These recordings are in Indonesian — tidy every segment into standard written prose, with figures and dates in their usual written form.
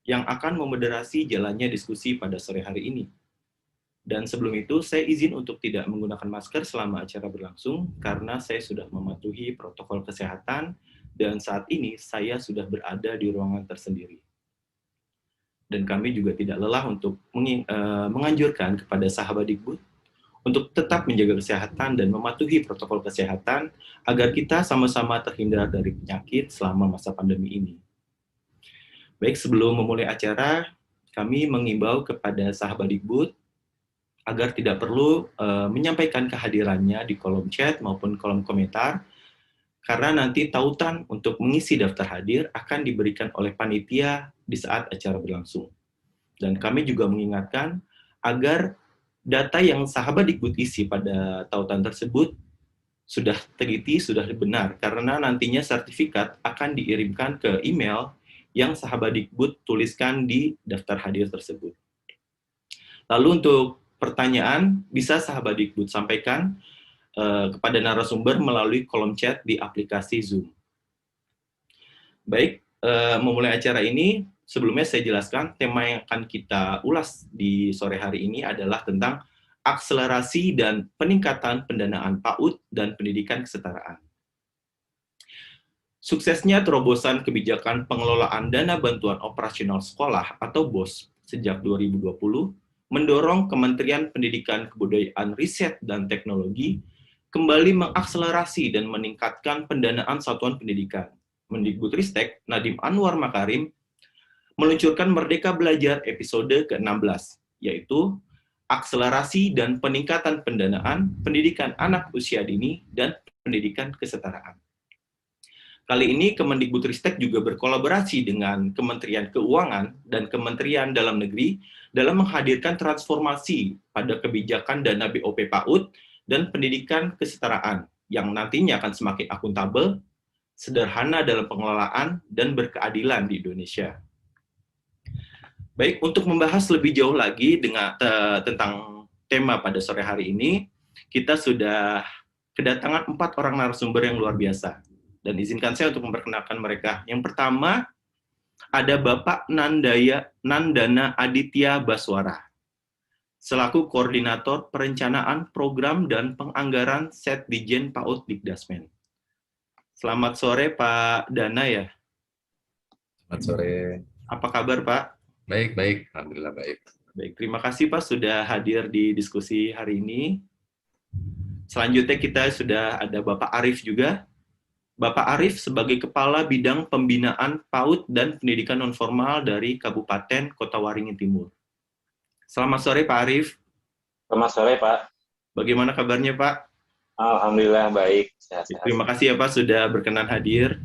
yang akan memoderasi jalannya diskusi pada sore hari ini. Dan sebelum itu, saya izin untuk tidak menggunakan masker selama acara berlangsung, karena saya sudah mematuhi protokol kesehatan, dan saat ini saya sudah berada di ruangan tersendiri. Dan kami juga tidak lelah untuk menganjurkan kepada sahabat Dikbud untuk tetap menjaga kesehatan dan mematuhi protokol kesehatan agar kita sama-sama terhindar dari penyakit selama masa pandemi ini. Baik, sebelum memulai acara, kami mengimbau kepada sahabat Dikbud agar tidak perlu menyampaikan kehadirannya di kolom chat maupun kolom komentar, karena nanti tautan untuk mengisi daftar hadir akan diberikan oleh panitia di saat acara berlangsung. Dan kami juga mengingatkan agar data yang sahabat Dikbud isi pada tautan tersebut sudah teliti, sudah benar, karena nantinya sertifikat akan dikirimkan ke email yang sahabat Dikbud tuliskan di daftar hadir tersebut. Lalu untuk pertanyaan, bisa sahabat Dikbud sampaikan kepada narasumber melalui kolom chat di aplikasi Zoom. Baik, memulai acara ini, sebelumnya saya jelaskan tema yang akan kita ulas di sore hari ini adalah tentang akselerasi dan peningkatan pendanaan PAUD dan pendidikan kesetaraan. Suksesnya terobosan kebijakan pengelolaan dana bantuan operasional sekolah atau BOS sejak 2020 mendorong Kementerian Pendidikan Kebudayaan Riset dan Teknologi kembali mengakselerasi dan meningkatkan pendanaan satuan pendidikan. Mendikbudristek Nadiem Anwar Makarim meluncurkan Merdeka Belajar episode ke-16, yaitu akselerasi dan peningkatan pendanaan pendidikan anak usia dini dan pendidikan kesetaraan. Kali ini Kemendikbudristek juga berkolaborasi dengan Kementerian Keuangan dan Kementerian Dalam Negeri dalam menghadirkan transformasi pada kebijakan dana BOP PAUD dan pendidikan kesetaraan yang nantinya akan semakin akuntabel, sederhana dalam pengelolaan, dan berkeadilan di Indonesia. Baik, untuk membahas lebih jauh lagi tentang tema pada sore hari ini, kita sudah kedatangan 4 orang narasumber yang luar biasa. Dan izinkan saya untuk memperkenalkan mereka. Yang pertama, ada Bapak Nandana Aditya Baswara, selaku Koordinator Perencanaan Program dan Penganggaran Setdijen PAUD Dikdasmen. Selamat sore Pak Dana ya. Selamat sore. Apa kabar Pak? Baik. Alhamdulillah baik. Baik, terima kasih Pak sudah hadir di diskusi hari ini. Selanjutnya kita sudah ada Bapak Arif juga. Bapak Arif sebagai Kepala Bidang Pembinaan PAUD dan Pendidikan Nonformal dari Kabupaten Kota Waringin Timur. Selamat sore Pak Arif. Selamat sore Pak. Bagaimana kabarnya Pak? Alhamdulillah baik. Sehat-sehat. Terima kasih ya Pak sudah berkenan hadir.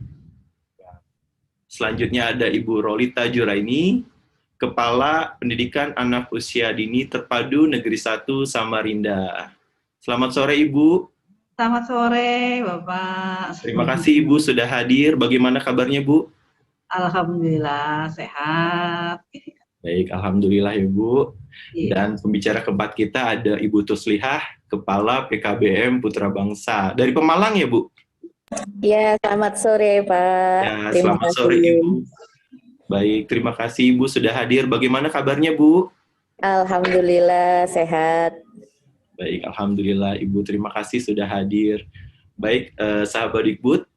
Selanjutnya ada Ibu Rolita Juraini, Kepala Pendidikan Anak Usia Dini Terpadu Negeri 1 Samarinda. Selamat sore Ibu. Selamat sore, Bapak. Terima kasih Ibu sudah hadir. Bagaimana kabarnya, Bu? Alhamdulillah, sehat. Baik, Alhamdulillah ya, Bu. Iya. Dan pembicara keempat kita ada Ibu Tuslihah, Kepala PKBM Putra Bangsa. Dari Pemalang ya, Bu? Ya, selamat sore, Pak. Ya, selamat sore, Ibu. Baik, terima kasih Ibu sudah hadir. Bagaimana kabarnya, Bu? Alhamdulillah, sehat. Baik, Alhamdulillah Ibu, terima kasih sudah hadir. Baik, sahabat Dikbud,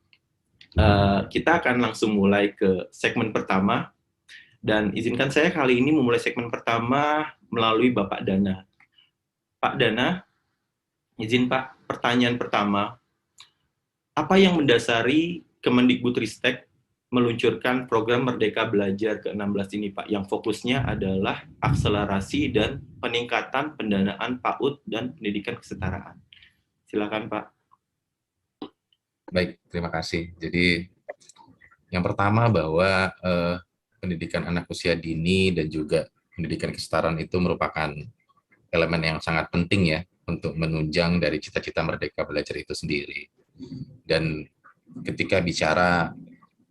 kita akan langsung mulai ke segmen pertama. Dan izinkan saya kali ini memulai segmen pertama melalui Bapak Dana. Pak Dana, izin Pak, pertanyaan pertama. Apa yang mendasari Kemendikbudristek meluncurkan program Merdeka Belajar ke-16 ini, Pak, yang fokusnya adalah akselerasi dan peningkatan pendanaan PAUD dan pendidikan kesetaraan. Silakan, Pak. Baik, terima kasih. Jadi, yang pertama bahwa pendidikan anak usia dini dan juga pendidikan kesetaraan itu merupakan elemen yang sangat penting ya untuk menunjang dari cita-cita Merdeka Belajar itu sendiri. Dan ketika bicara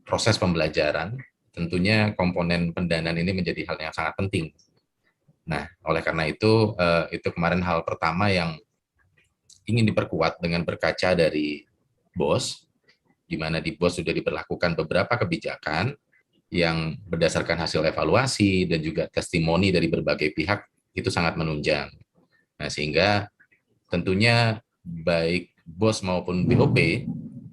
proses pembelajaran, tentunya komponen pendanaan ini menjadi hal yang sangat penting. Nah, oleh karena itu kemarin hal pertama yang ingin diperkuat dengan berkaca dari BOS, di mana di BOS sudah diberlakukan beberapa kebijakan yang berdasarkan hasil evaluasi dan juga testimoni dari berbagai pihak itu sangat menunjang. Nah, sehingga tentunya baik BOS maupun BOP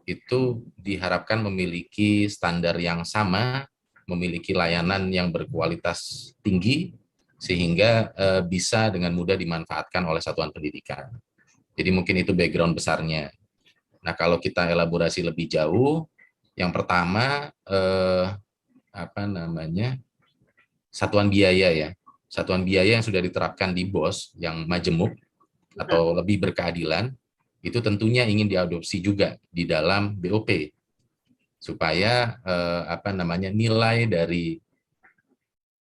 itu diharapkan memiliki standar yang sama, memiliki layanan yang berkualitas tinggi, sehingga bisa dengan mudah dimanfaatkan oleh satuan pendidikan. Jadi mungkin itu background besarnya. Nah, kalau kita elaborasi lebih jauh, yang pertama satuan biaya ya. Satuan biaya yang sudah diterapkan di BOS yang majemuk atau lebih berkeadilan itu tentunya ingin diadopsi juga di dalam BOP supaya nilai dari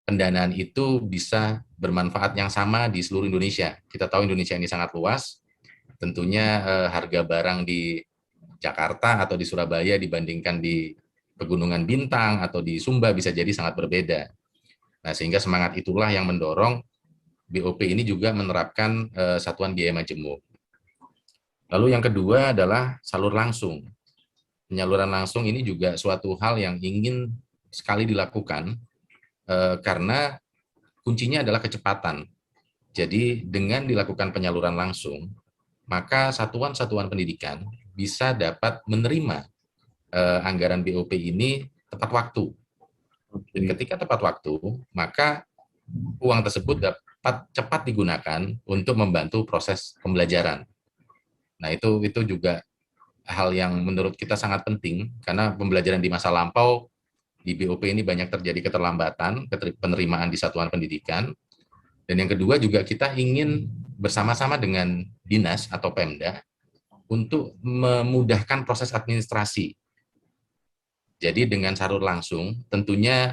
pendanaan itu bisa bermanfaat yang sama di seluruh Indonesia. Kita tahu Indonesia ini sangat luas, tentunya harga barang di Jakarta atau di Surabaya dibandingkan di Pegunungan Bintang atau di Sumba bisa jadi sangat berbeda. Nah, sehingga semangat itulah yang mendorong BOP ini juga menerapkan satuan biaya majemuk. Lalu yang kedua adalah salur langsung. Penyaluran langsung ini juga suatu hal yang ingin sekali dilakukan karena kuncinya adalah kecepatan. Jadi dengan dilakukan penyaluran langsung, maka satuan-satuan pendidikan bisa dapat menerima anggaran BOP ini tepat waktu. Dan ketika tepat waktu, maka uang tersebut dapat cepat digunakan untuk membantu proses pembelajaran. Nah, itu juga hal yang menurut kita sangat penting, karena pembelajaran di masa lampau di BOP ini banyak terjadi keterlambatan, penerimaan di satuan pendidikan. Dan yang kedua juga kita ingin bersama-sama dengan dinas atau Pemda untuk memudahkan proses administrasi. Jadi dengan salur langsung, tentunya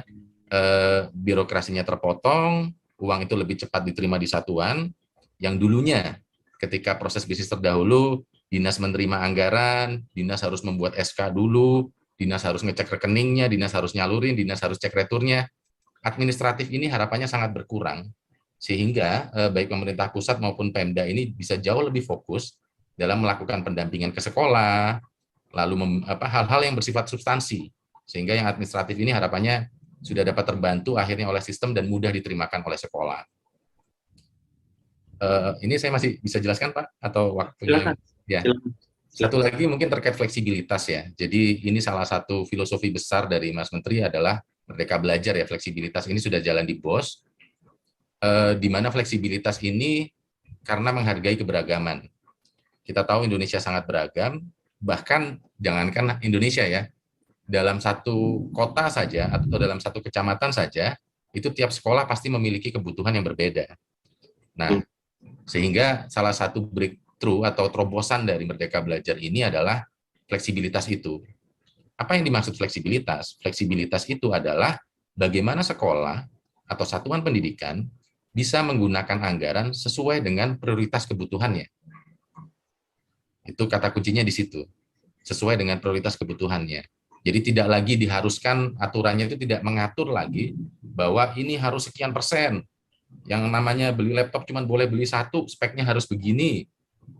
birokrasinya terpotong, uang itu lebih cepat diterima di satuan, yang dulunya ketika proses bisnis terdahulu, dinas menerima anggaran, dinas harus membuat SK dulu, dinas harus ngecek rekeningnya, dinas harus nyalurin, dinas harus cek returnya. Administratif ini harapannya sangat berkurang, sehingga baik pemerintah pusat maupun Pemda ini bisa jauh lebih fokus dalam melakukan pendampingan ke sekolah, lalu hal-hal yang bersifat substansi, sehingga yang administratif ini harapannya sudah dapat terbantu akhirnya oleh sistem dan mudah diterimakan oleh sekolah. Ini saya masih bisa jelaskan, Pak, atau waktunya? Silakan. Ya. Silakan. Satu lagi mungkin terkait fleksibilitas ya. Jadi ini salah satu filosofi besar dari Mas Menteri adalah Merdeka Belajar ya. Fleksibilitas ini sudah jalan di BOS, di mana fleksibilitas ini karena menghargai keberagaman. Kita tahu Indonesia sangat beragam, bahkan jangankan Indonesia ya, dalam satu kota saja atau dalam satu kecamatan saja, itu tiap sekolah pasti memiliki kebutuhan yang berbeda. Nah, sehingga salah satu breakthrough atau terobosan dari Merdeka Belajar ini adalah fleksibilitas itu. Apa yang dimaksud fleksibilitas? Fleksibilitas itu adalah bagaimana sekolah atau satuan pendidikan bisa menggunakan anggaran sesuai dengan prioritas kebutuhannya. Itu kata kuncinya di situ, sesuai dengan prioritas kebutuhannya. Jadi tidak lagi diharuskan, aturannya itu tidak mengatur lagi bahwa ini harus sekian persen. Yang namanya beli laptop cuma boleh beli satu, speknya harus begini.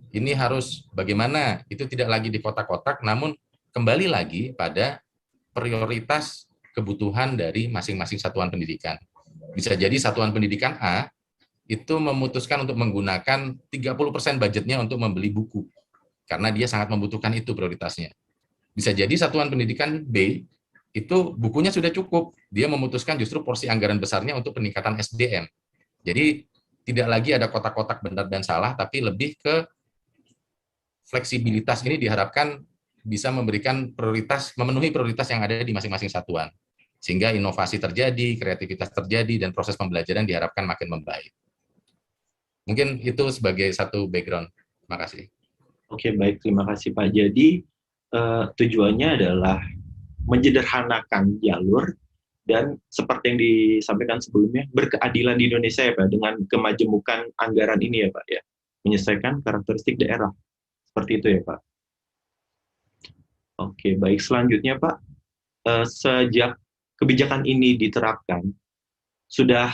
Ini harus bagaimana, itu tidak lagi di kotak-kotak, namun kembali lagi pada prioritas kebutuhan dari masing-masing satuan pendidikan. Bisa jadi satuan pendidikan A itu memutuskan untuk menggunakan 30% budgetnya untuk membeli buku, karena dia sangat membutuhkan itu prioritasnya. Bisa jadi satuan pendidikan B itu bukunya sudah cukup, dia memutuskan justru porsi anggaran besarnya untuk peningkatan SDM. Jadi tidak lagi ada kotak-kotak benar dan salah, tapi lebih ke fleksibilitas ini diharapkan bisa memberikan prioritas, memenuhi prioritas yang ada di masing-masing satuan. Sehingga inovasi terjadi, kreativitas terjadi, dan proses pembelajaran diharapkan makin membaik. Mungkin itu sebagai satu background. Terima kasih. Oke, baik. Terima kasih, Pak. Jadi, tujuannya adalah menyederhanakan jalur dan seperti yang disampaikan sebelumnya, berkeadilan di Indonesia ya Pak, dengan kemajemukan anggaran ini ya Pak ya, menyesuaikan karakteristik daerah. Seperti itu ya Pak. Oke, baik. Selanjutnya Pak, sejak kebijakan ini diterapkan, sudah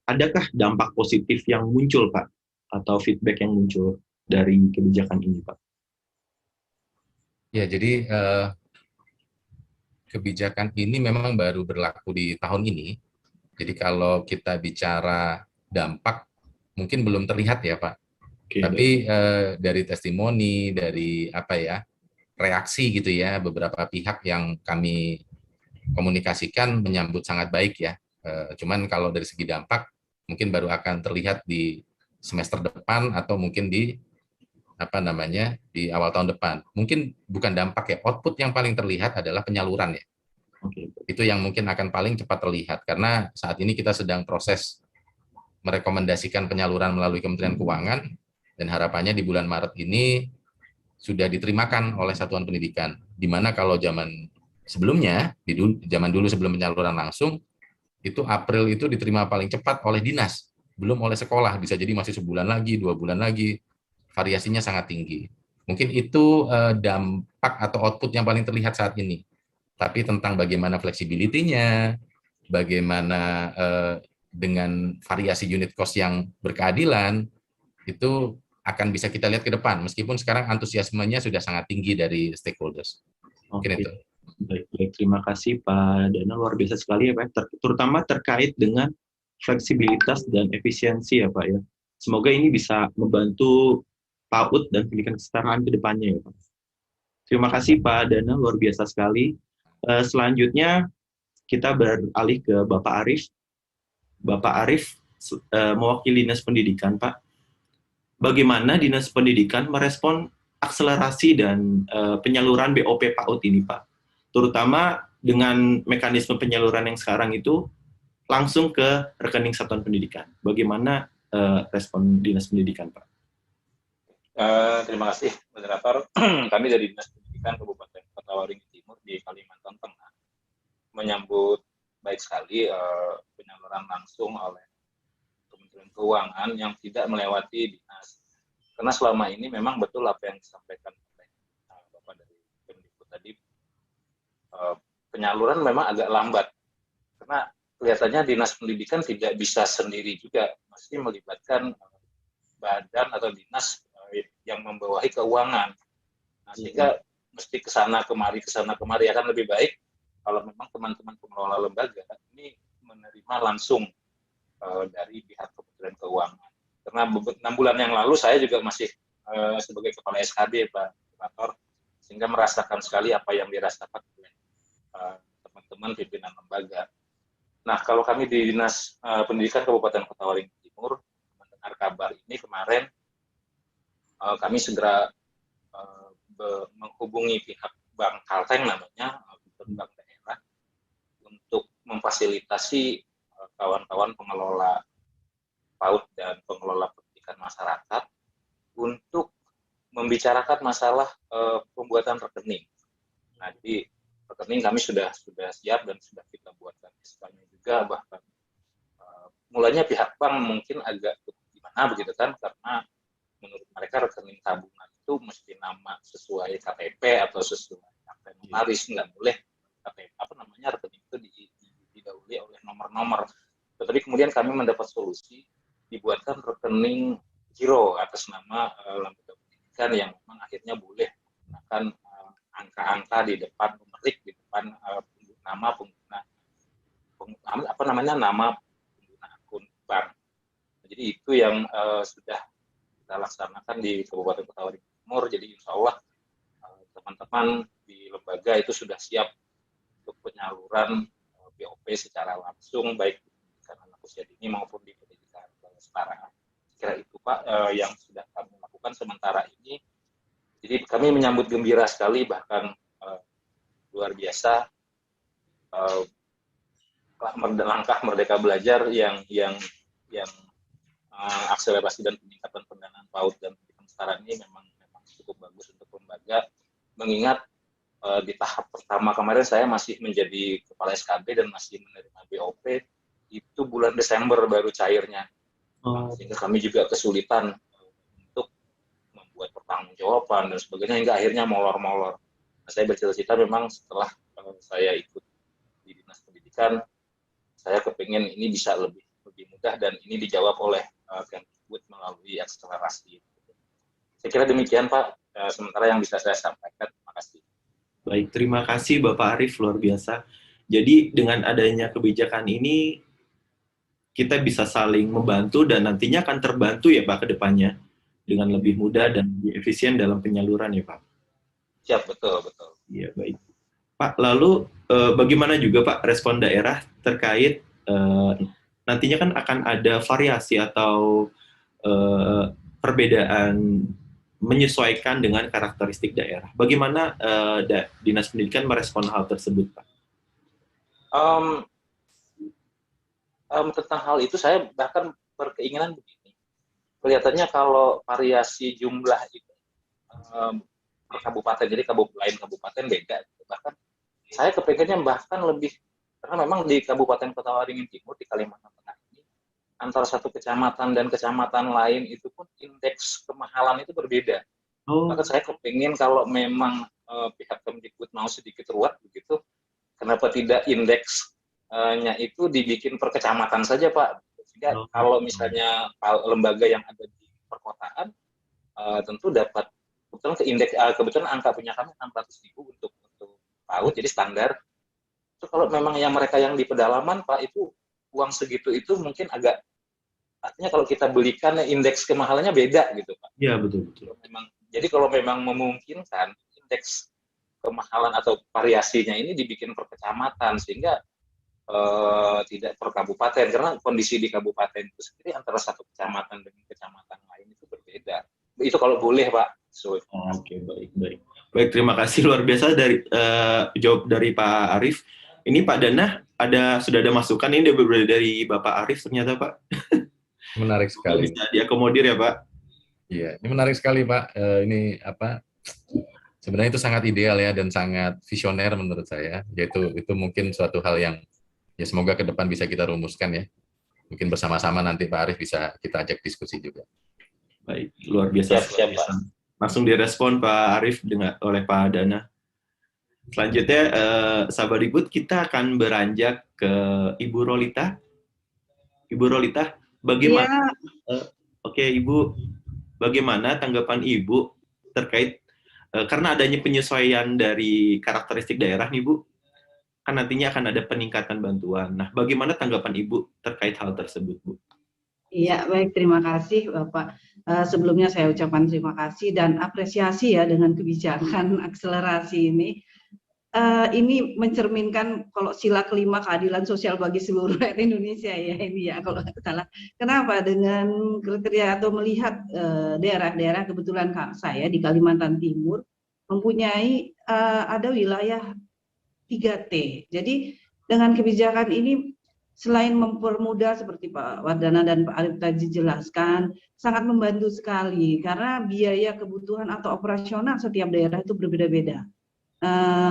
adakah dampak positif yang muncul Pak, atau feedback yang muncul dari kebijakan ini Pak? Ya, jadi kebijakan ini memang baru berlaku di tahun ini. Jadi kalau kita bicara dampak, mungkin belum terlihat ya Pak. Oke, Tapi dari testimoni, dari apa ya, reaksi gitu ya, beberapa pihak yang kami komunikasikan menyambut sangat baik ya. Cuman kalau dari segi dampak, mungkin baru akan terlihat di semester depan atau mungkin di apa namanya di awal tahun depan. Mungkin bukan dampak ya, output yang paling terlihat adalah penyaluran ya. oke, Itu yang mungkin akan paling cepat terlihat karena saat ini kita sedang proses merekomendasikan penyaluran melalui Kementerian Keuangan dan harapannya di bulan Maret ini sudah diterimakan oleh satuan pendidikan. Di mana kalau zaman sebelumnya, zaman dulu sebelum penyaluran langsung, itu April itu diterima paling cepat oleh dinas, belum oleh sekolah, bisa jadi masih sebulan lagi, 2 bulan lagi, variasinya sangat tinggi. Mungkin itu dampak atau output yang paling terlihat saat ini. Tapi tentang bagaimana fleksibilitinya, bagaimana dengan variasi unit cost yang berkeadilan, itu akan bisa kita lihat ke depan, meskipun sekarang antusiasmenya sudah sangat tinggi dari stakeholders. Mungkin oke. itu. Baik, terima kasih Pak Dana, luar biasa sekali ya Pak, terutama terkait dengan fleksibilitas dan efisiensi ya Pak ya. Semoga ini bisa membantu PAUD dan pendidikan kesetaraan ke depannya ya Pak. Terima kasih Pak Dana, luar biasa sekali. Selanjutnya kita beralih ke Bapak Arif. Bapak Arif mewakili Dinas Pendidikan Pak. Bagaimana Dinas Pendidikan merespon akselerasi dan penyaluran BOP PAUD ini Pak? Terutama dengan mekanisme penyaluran yang sekarang itu langsung ke rekening satuan pendidikan. Bagaimana respon Dinas Pendidikan, Pak? Terima kasih, moderator. Kami dari Dinas Pendidikan Kabupaten Kota Waringin Timur di Kalimantan Tengah menyambut baik sekali penyaluran langsung oleh Kementerian Keuangan yang tidak melewati dinas. Karena selama ini memang betul apa yang disampaikan oleh Bapak dari Kemdikbud tadi, penyaluran memang agak lambat. Karena kelihatannya Dinas Pendidikan tidak bisa sendiri juga, mesti melibatkan badan atau dinas yang membawahi keuangan. Nah, sehingga mesti kesana kemari akan lebih baik kalau memang teman-teman pengelola lembaga ini menerima langsung dari pihak Kementerian Keuangan. Karena 6 bulan yang lalu saya juga masih sebagai kepala SKD Pak Operator, sehingga merasakan sekali apa yang dirasakan oleh teman-teman pimpinan lembaga. Nah, kalau kami di Dinas Pendidikan Kabupaten Kota Waringin Timur mendengar kabar ini kemarin, kami segera menghubungi pihak Bank Kalteng namanya, bank daerah, untuk memfasilitasi kawan-kawan pengelola PAUD dan pengelola pendidikan masyarakat untuk membicarakan masalah pembuatan rekening. Nah, di rekening kami sudah siap dan sudah kita buatkan SK-nya juga, bahkan mulanya pihak bank mungkin agak gimana begitu kan, karena menurut mereka rekening tabungan itu mesti nama sesuai KTP atau sesuai akta notaris, nggak boleh KTP rekening itu didahului oleh nomor-nomor. Tetapi kemudian kami mendapat solusi, dibuatkan rekening giro atas nama lembaga pendidikan yang memang akhirnya boleh menggunakan angka-angka di depan, numerik di depan nama pengguna akun bank. Jadi itu yang sudah kita laksanakan di Kabupaten Kota Waringin Timur. Jadi insya Allah teman-teman di lembaga itu sudah siap untuk penyaluran BOP secara langsung, baik di pendidikan anak usia dini maupun di pendidikan kesetaraan. Kira itu Pak yang sudah kami lakukan sementara ini. Jadi kami menyambut gembira sekali, bahkan luar biasa langkah Merdeka Belajar yang akselerasi dan peningkatan pendanaan PAUD dan pendidikan kesetaraan ini memang cukup bagus untuk lembaga, mengingat di tahap pertama kemarin saya masih menjadi kepala SKB dan masih menerima BOP itu bulan Desember baru cairnya. Sehingga kami juga kesulitan untuk membuat pertanggungjawaban dan sebagainya, hingga akhirnya molor-molor. Nah, saya bercita-cita memang setelah saya ikut di Dinas Pendidikan, saya kepingin ini bisa lebih mudah dan ini dijawab oleh Kemdikbud melalui akselerasi. Saya kira demikian Pak, sementara yang bisa saya sampaikan. Terima kasih. Baik, terima kasih Bapak Arief, luar biasa. Jadi dengan adanya kebijakan ini, kita bisa saling membantu dan nantinya akan terbantu ya Pak ke depannya dengan lebih mudah dan lebih efisien dalam penyaluran ya Pak. Siap, betul, betul. Iya, baik. Pak, lalu bagaimana juga Pak respon daerah terkait nantinya kan akan ada variasi atau perbedaan menyesuaikan dengan karakteristik daerah. Bagaimana Dinas Pendidikan merespon hal tersebut, Pak? Tentang hal itu saya bahkan berkeinginan begini. Kelihatannya kalau variasi jumlah itu per kabupaten, jadi lain kabupaten beda. Bahkan saya kepengennya bahkan lebih, karena memang di Kabupaten Kota Waringin Timur di Kalimantan Tengah ini antara satu kecamatan dan kecamatan lain itu pun indeks kemahalan itu berbeda. Maka saya kepingin kalau memang pihak Kemdikbud mau sedikit ruwet begitu, kenapa tidak indeksnya itu dibikin per kecamatan saja Pak? Sehingga kalau misalnya lembaga yang ada di perkotaan tentu dapat, kebetulan ke indeks, kebetulan angka punya kami 600.000 untuk PAUD, jadi standar. Itu kalau memang yang mereka yang di pedalaman Pak, itu uang segitu itu mungkin agak, artinya kalau kita belikan indeks kemahalannya beda gitu Pak. Iya, betul. Jadi kalau memang memungkinkan indeks kemahalan atau variasinya ini dibikin per kecamatan sehingga tidak per kabupaten, karena kondisi di kabupaten itu sendiri antara satu kecamatan dengan kecamatan lain itu berbeda. Itu kalau boleh Pak. Oke, baik, terima kasih luar biasa dari jawab dari Pak Arief. Ini Pak Dana sudah ada masukan ini dari Bapak Arief ternyata Pak. Menarik sekali. Bisa diakomodir ya Pak. Iya, ini menarik sekali Pak. Ini apa? Sebenarnya itu sangat ideal ya dan sangat visioner menurut saya. Yaitu itu mungkin suatu hal yang ya semoga ke depan bisa kita rumuskan ya. Mungkin bersama-sama nanti Pak Arief bisa kita ajak diskusi juga. Baik, luar biasa. Siap, Pak. Langsung direspon Pak Arief oleh Pak Dana. Selanjutnya, sahabat Ribut, kita akan beranjak ke Ibu Rolita. Ibu Rolita, bagaimana? Ya. Oke, Ibu, bagaimana tanggapan Ibu terkait karena adanya penyesuaian dari karakteristik daerah nih Bu, kan nantinya akan ada peningkatan bantuan. Nah, bagaimana tanggapan Ibu terkait hal tersebut, Bu? Iya, baik, terima kasih Bapak. Sebelumnya saya ucapkan terima kasih dan apresiasi ya dengan kebijakan akselerasi ini. Ini mencerminkan kalau sila kelima keadilan sosial bagi seluruh rakyat Indonesia ya ini ya kalau nggak salah. Kenapa? Dengan kriteria atau melihat daerah-daerah, kebetulan saya di Kalimantan Timur mempunyai ada wilayah 3T. Jadi dengan kebijakan ini selain mempermudah seperti Pak Wardana dan Pak Arief tadi jelaskan, sangat membantu sekali karena biaya kebutuhan atau operasional setiap daerah itu berbeda-beda.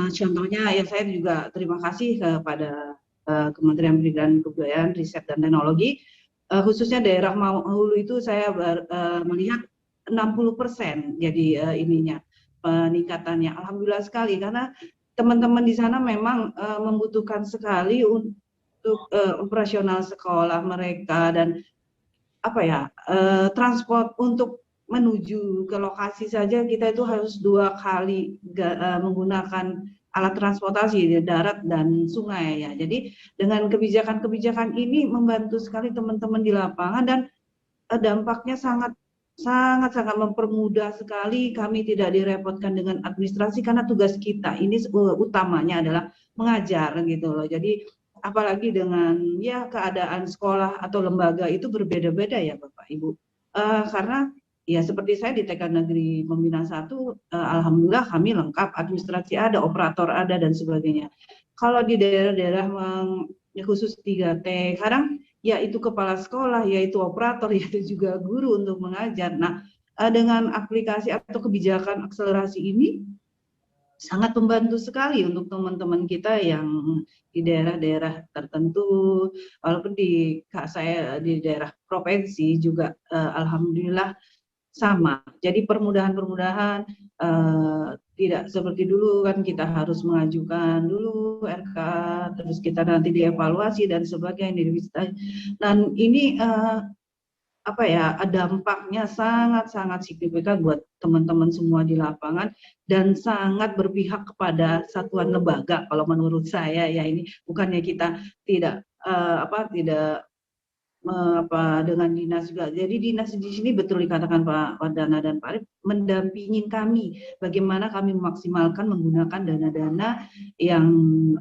Contohnya ya saya juga terima kasih kepada Kementerian Pendidikan Kebudayaan, Riset dan Teknologi, khususnya daerah Hulu itu saya melihat 60% jadi ininya peningkatannya. Alhamdulillah sekali karena teman-teman di sana memang membutuhkan sekali untuk operasional sekolah mereka dan transport untuk menuju ke lokasi saja kita itu harus 2 kali menggunakan alat transportasi di darat dan sungai ya. Jadi dengan kebijakan-kebijakan ini membantu sekali teman-teman di lapangan dan dampaknya sangat mempermudah sekali. Kami tidak direpotkan dengan administrasi karena tugas kita ini utamanya adalah mengajar gitu loh. Jadi apalagi dengan ya keadaan sekolah atau lembaga itu berbeda-beda ya Bapak Ibu. Karena ya seperti saya di TK Negeri Pembinaan 1, alhamdulillah kami lengkap, administrasi ada, operator ada dan sebagainya. Kalau di daerah-daerah khusus 3T, kadang yaitu kepala sekolah, yaitu operator, yaitu juga guru untuk mengajar. Nah, dengan aplikasi atau kebijakan akselerasi ini sangat membantu sekali untuk teman-teman kita yang di daerah-daerah tertentu, walaupun saya di daerah provinsi juga alhamdulillah sama. Jadi permudahan-permudahan tidak seperti dulu kan kita harus mengajukan dulu RK, terus kita nanti dievaluasi dan sebagainya. Dan ini apa ya, dampaknya sangat-sangat signifikan buat teman-teman semua di lapangan dan sangat berpihak kepada satuan lembaga. Kalau menurut saya ya, ini bukannya kita tidak tidak dengan dinas juga. Jadi dinas di sini betul dikatakan Pak Dana dan Pak Arif mendampingi kami bagaimana kami memaksimalkan menggunakan dana-dana yang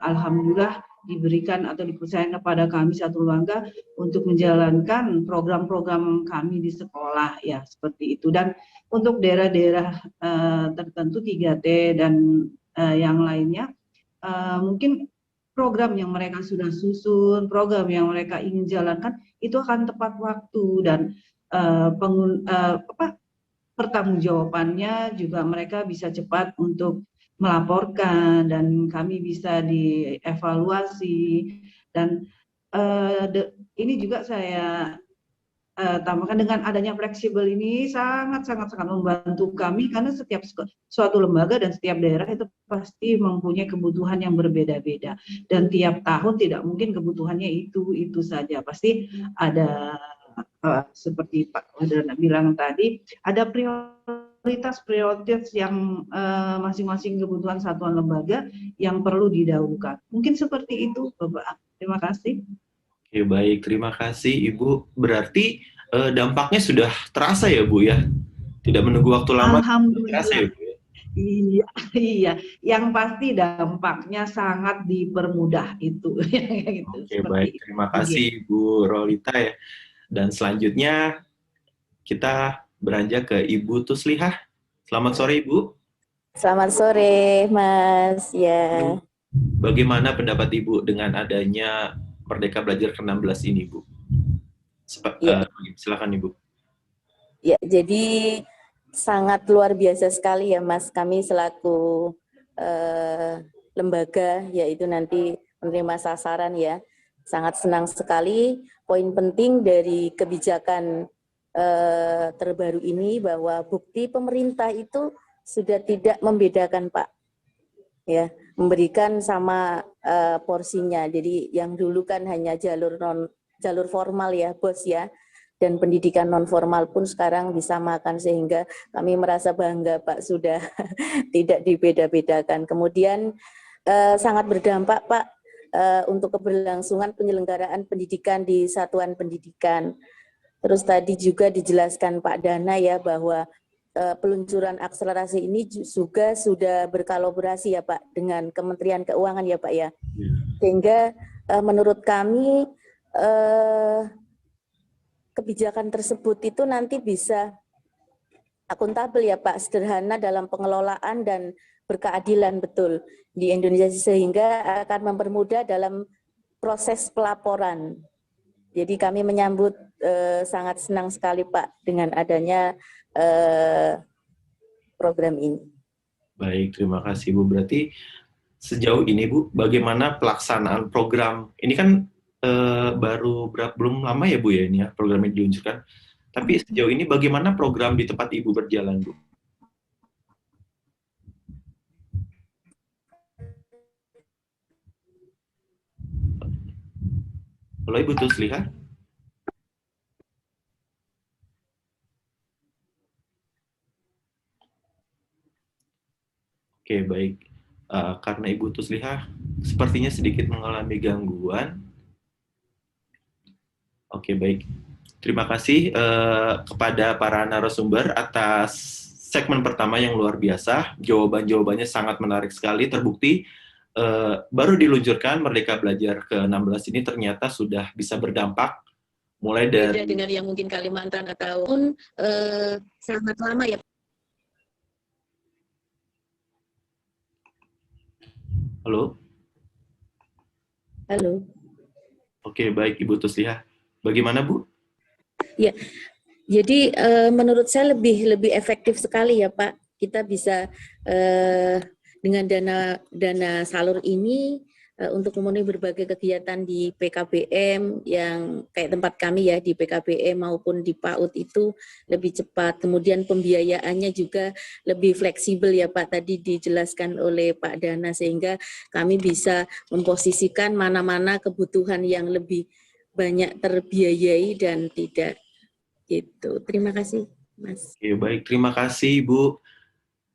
alhamdulillah diberikan atau dipercayakan kepada kami satu lembaga untuk menjalankan program-program kami di sekolah ya, seperti itu. Dan untuk daerah-daerah tertentu 3T dan yang lainnya mungkin program yang mereka sudah susun, program yang mereka ingin jalankan itu akan tepat waktu dan pertanggungjawabannya juga mereka bisa cepat untuk melaporkan dan kami bisa dievaluasi. Dan ini juga saya tambahkan, dengan adanya fleksibel ini sangat membantu kami, karena setiap suatu lembaga dan setiap daerah itu pasti mempunyai kebutuhan yang berbeda-beda dan tiap tahun tidak mungkin kebutuhannya itu saja, pasti ada seperti Pak Wadana bilang tadi, ada prioritas yang masing-masing kebutuhan satuan lembaga yang perlu didahulukan. Mungkin seperti itu, Bapak. Terima kasih. Oke, baik. Terima kasih, Ibu. Berarti dampaknya sudah terasa ya, Bu ya? Tidak menunggu waktu lama. Alhamdulillah. Terasa ya, Bu ya? Iya. Yang pasti dampaknya sangat dipermudah itu. Oke, baik. Terima kasih, Bu Rolita ya. Dan selanjutnya kita beranjak ke Ibu Tuslihah. Selamat sore, Ibu. Selamat sore, Mas. Ya. Bagaimana pendapat Ibu dengan adanya Merdeka Belajar ke-16 ini, Bu? Silakan, Ibu. Ya, jadi sangat luar biasa sekali ya, Mas. Kami selaku lembaga, yaitu nanti menerima sasaran ya, sangat senang sekali. Poin penting dari kebijakan terbaru ini bahwa bukti pemerintah itu sudah tidak membedakan, Pak. Ya, memberikan sama porsinya. Jadi yang dulu kan hanya jalur formal ya, Bos ya. Dan pendidikan non formal pun sekarang bisa makan, sehingga kami merasa bangga, Pak, sudah tidak dibeda-bedakan. Kemudian sangat berdampak, Pak, untuk keberlangsungan penyelenggaraan pendidikan di satuan pendidikan. Terus tadi juga dijelaskan Pak Dana ya bahwa peluncuran akselerasi ini juga sudah berkolaborasi ya Pak dengan Kementerian Keuangan ya Pak ya. Sehingga menurut kami kebijakan tersebut itu nanti bisa akuntabel ya Pak, sederhana dalam pengelolaan dan berkeadilan betul di Indonesia, sehingga akan mempermudah dalam proses pelaporan. Jadi kami menyambut sangat senang sekali Pak dengan adanya program ini. Baik, terima kasih Bu. Berarti sejauh ini Bu, bagaimana pelaksanaan program ini kan belum lama ya Bu ya ini ya programnya diluncurkan. Tapi sejauh ini bagaimana program di tempat Ibu berjalan Bu? Halo Ibu Tuslihah? Oke, baik. Karena Ibu Tuslihah sepertinya sedikit mengalami gangguan. Oke, baik. Terima kasih kepada para narasumber atas segmen pertama yang luar biasa. Jawaban-jawabannya sangat menarik sekali. Terbukti baru diluncurkan Merdeka Belajar ke-16 ini ternyata sudah bisa berdampak. Mulai dari... Beda dengan yang mungkin Kalimantan atau sangat lama ya. Halo? Halo. Oke, baik Ibu Tuslihah. Bagaimana Bu? Ya, jadi menurut saya lebih efektif sekali ya Pak. Kita bisa dengan dana salur ini untuk memenuhi berbagai kegiatan di PKBM yang kayak tempat kami ya di PKBM maupun di PAUD itu lebih cepat. Kemudian pembiayaannya juga lebih fleksibel ya Pak, tadi dijelaskan oleh Pak Dana, sehingga kami bisa memposisikan mana-mana kebutuhan yang lebih banyak terbiayai dan tidak Gitu. Terima kasih, Mas. Oke, baik. Terima kasih, Ibu.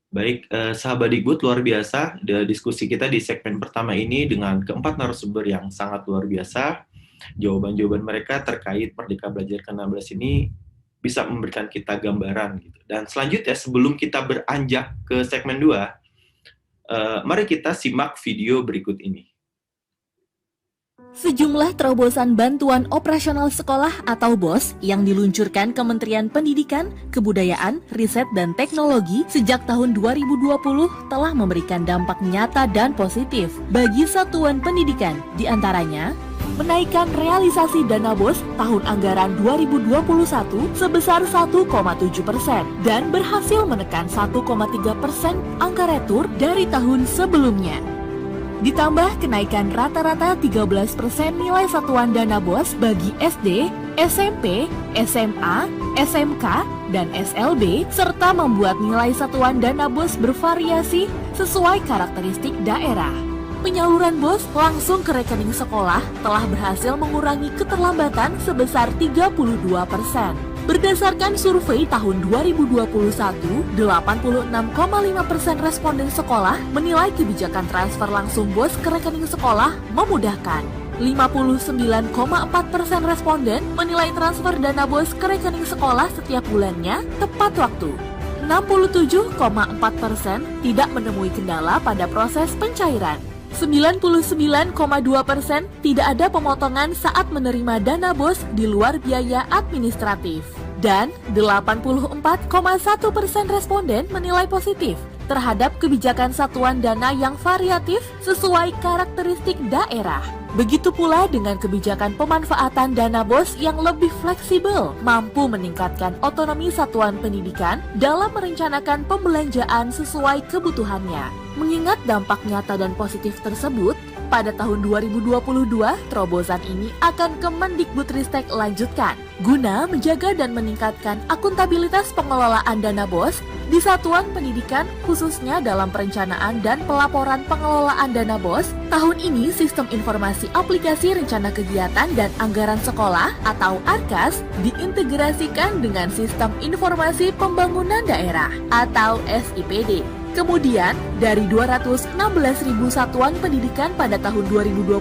Baik, sahabat Dikbud, luar biasa diskusi kita di segmen pertama ini dengan keempat narasumber yang sangat luar biasa. Jawaban-jawaban mereka terkait Merdeka Belajar ke-16 ini bisa memberikan kita gambaran gitu. Dan selanjutnya, sebelum kita beranjak ke segmen 2, mari kita simak video berikut ini. Sejumlah terobosan bantuan operasional sekolah atau BOS yang diluncurkan Kementerian Pendidikan, Kebudayaan, Riset, dan Teknologi sejak tahun 2020 telah memberikan dampak nyata dan positif bagi satuan pendidikan, diantaranya menaikkan realisasi dana BOS tahun anggaran 2021 sebesar 1,7% dan berhasil menekan 1,3% angka retur dari tahun sebelumnya. Ditambah kenaikan rata-rata 13% nilai satuan dana BOS bagi SD, SMP, SMA, SMK, dan SLB, serta membuat nilai satuan dana BOS bervariasi sesuai karakteristik daerah. Penyaluran BOS langsung ke rekening sekolah telah berhasil mengurangi keterlambatan sebesar 32%. Berdasarkan survei tahun 2021, 86,5% responden sekolah menilai kebijakan transfer langsung BOS ke rekening sekolah memudahkan. 59,4% responden menilai transfer dana BOS ke rekening sekolah setiap bulannya tepat waktu. 67,4% tidak menemui kendala pada proses pencairan. 99,2% tidak ada pemotongan saat menerima dana BOS di luar biaya administratif. Dan 84,1% responden menilai positif terhadap kebijakan satuan dana yang variatif sesuai karakteristik daerah. Begitu pula dengan kebijakan pemanfaatan dana BOS yang lebih fleksibel, mampu meningkatkan otonomi satuan pendidikan dalam merencanakan pembelanjaan sesuai kebutuhannya. Mengingat dampak nyata dan positif tersebut, pada tahun 2022, terobosan ini akan Kemendikbudristek lanjutkan guna menjaga dan meningkatkan akuntabilitas pengelolaan dana BOS di satuan pendidikan, khususnya dalam perencanaan dan pelaporan pengelolaan dana BOS. Tahun ini Sistem Informasi Aplikasi Rencana Kegiatan dan Anggaran Sekolah atau ARKAS diintegrasikan dengan Sistem Informasi Pembangunan Daerah atau SIPD. Kemudian, dari 216.000 satuan pendidikan pada tahun 2021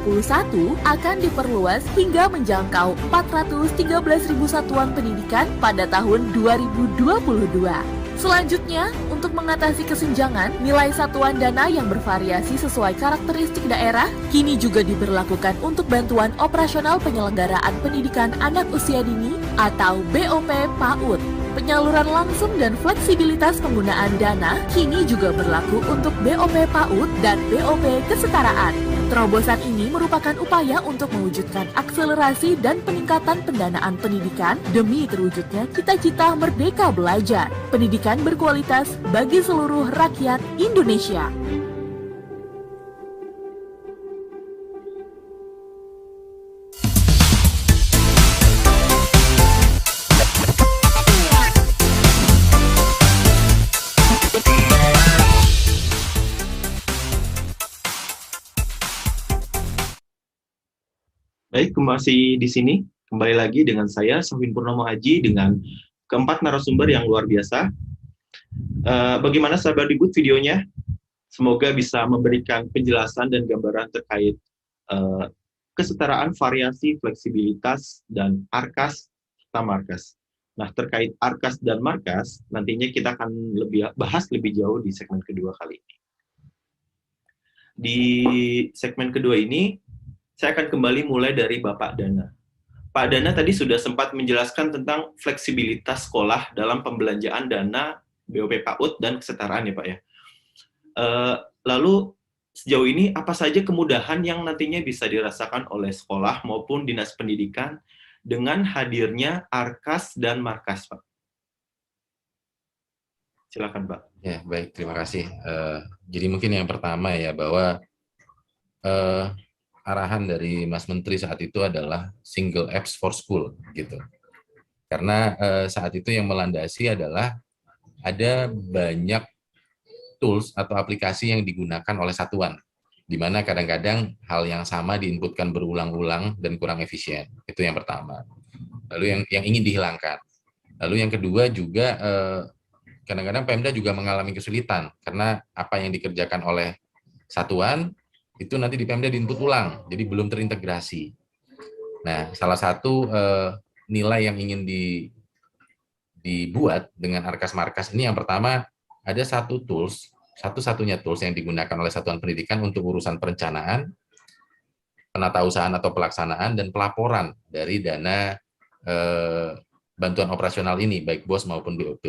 akan diperluas hingga menjangkau 413.000 satuan pendidikan pada tahun 2022. Selanjutnya, untuk mengatasi kesenjangan, nilai satuan dana yang bervariasi sesuai karakteristik daerah kini juga diberlakukan untuk bantuan operasional penyelenggaraan pendidikan anak usia dini atau BOP PAUD. Penyaluran langsung dan fleksibilitas penggunaan dana kini juga berlaku untuk BOP PAUD dan BOP Kesetaraan. Terobosan ini merupakan upaya untuk mewujudkan akselerasi dan peningkatan pendanaan pendidikan demi terwujudnya cita-cita merdeka belajar, pendidikan berkualitas bagi seluruh rakyat Indonesia. Baik, masih di sini. Kembali lagi dengan saya, Sofin Purnomo Haji, dengan keempat narasumber yang luar biasa. Bagaimana sahabat Dikbud videonya? Semoga bisa memberikan penjelasan dan gambaran terkait kesetaraan, variasi, fleksibilitas, dan ARKAS serta MARKAS. Nah, terkait ARKAS dan MARKAS, nantinya kita akan bahas lebih jauh di segmen kedua kali ini. Di segmen kedua ini, saya akan kembali mulai dari Bapak Dana. Pak Dana tadi sudah sempat menjelaskan tentang fleksibilitas sekolah dalam pembelanjaan dana BOP PAUD dan kesetaraan ya Pak ya. Lalu sejauh ini apa saja kemudahan yang nantinya bisa dirasakan oleh sekolah maupun dinas pendidikan dengan hadirnya ARKAS dan MARKAS Pak? Silakan Pak. Ya baik, terima kasih. Jadi mungkin yang pertama ya bahwa arahan dari Mas Menteri saat itu adalah single apps for school gitu. Karena saat itu yang melandasi adalah ada banyak tools atau aplikasi yang digunakan oleh satuan, di mana kadang-kadang hal yang sama diinputkan berulang-ulang dan kurang efisien. Itu yang pertama. Lalu yang ingin dihilangkan. Lalu yang kedua juga kadang-kadang Pemda juga mengalami kesulitan karena apa yang dikerjakan oleh satuan itu nanti di Pemda diinput ulang, jadi belum terintegrasi. Nah, salah satu nilai yang ingin dibuat dengan Arkas Markas ini yang pertama ada satu-satunya tools yang digunakan oleh satuan pendidikan untuk urusan perencanaan, penatausahaan atau pelaksanaan, dan pelaporan dari dana bantuan operasional ini, baik BOS maupun BOP.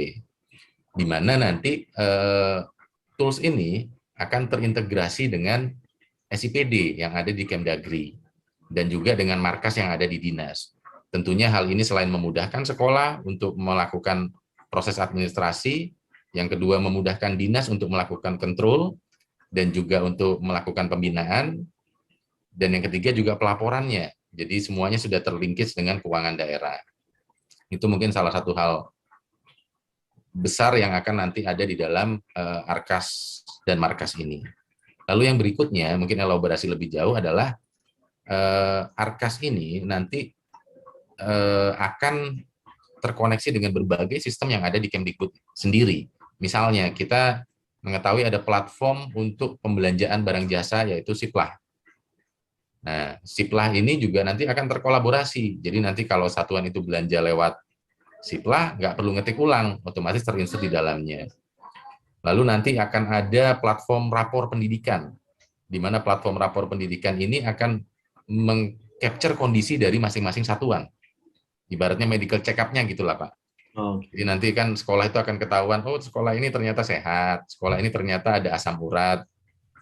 Di mana nanti tools ini akan terintegrasi dengan SIPD yang ada di Kemdagri, dan juga dengan markas yang ada di dinas. Tentunya hal ini selain memudahkan sekolah untuk melakukan proses administrasi, yang kedua memudahkan dinas untuk melakukan kontrol, dan juga untuk melakukan pembinaan, dan yang ketiga juga pelaporannya. Jadi semuanya sudah terlinkis dengan keuangan daerah. Itu mungkin salah satu hal besar yang akan nanti ada di dalam Arkas dan Markas ini. Lalu yang berikutnya, mungkin elaborasi lebih jauh adalah Arkas ini nanti akan terkoneksi dengan berbagai sistem yang ada di Kemdikbud sendiri. Misalnya kita mengetahui ada platform untuk pembelanjaan barang jasa yaitu Siplah. Nah, Siplah ini juga nanti akan terkolaborasi. Jadi nanti kalau satuan itu belanja lewat Siplah, nggak perlu ngetik ulang, otomatis terinsert di dalamnya. Lalu nanti akan ada platform rapor pendidikan, di mana platform rapor pendidikan ini akan meng-capture kondisi dari masing-masing satuan. Ibaratnya medical check-up-nya gitulah, Pak. Jadi nanti kan sekolah itu akan ketahuan, oh sekolah ini ternyata sehat, sekolah ini ternyata ada asam urat.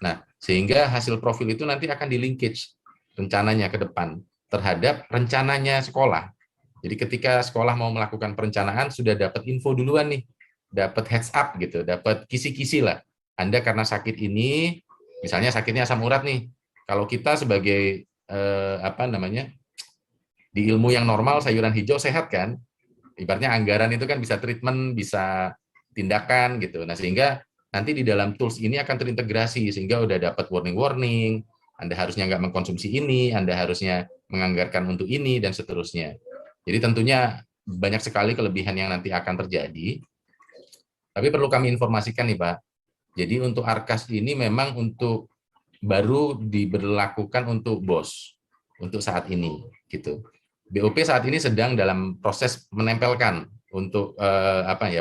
Nah, sehingga hasil profil itu nanti akan di-linkage rencananya ke depan terhadap rencananya sekolah. Jadi ketika sekolah mau melakukan perencanaan, sudah dapat info duluan nih, dapat heads up gitu, dapat kisi-kisi lah. Anda karena sakit ini, misalnya sakitnya asam urat nih, kalau kita sebagai di ilmu yang normal sayuran hijau sehat kan, ibaratnya anggaran itu kan bisa treatment, bisa tindakan gitu. Nah sehingga nanti di dalam tools ini akan terintegrasi sehingga udah dapat warning, Anda harusnya nggak mengkonsumsi ini, Anda harusnya menganggarkan untuk ini dan seterusnya. Jadi tentunya banyak sekali kelebihan yang nanti akan terjadi. Tapi perlu kami informasikan nih Pak. Jadi untuk Arkas ini memang untuk baru diberlakukan untuk BOS untuk saat ini gitu. BOP saat ini sedang dalam proses menempelkan untuk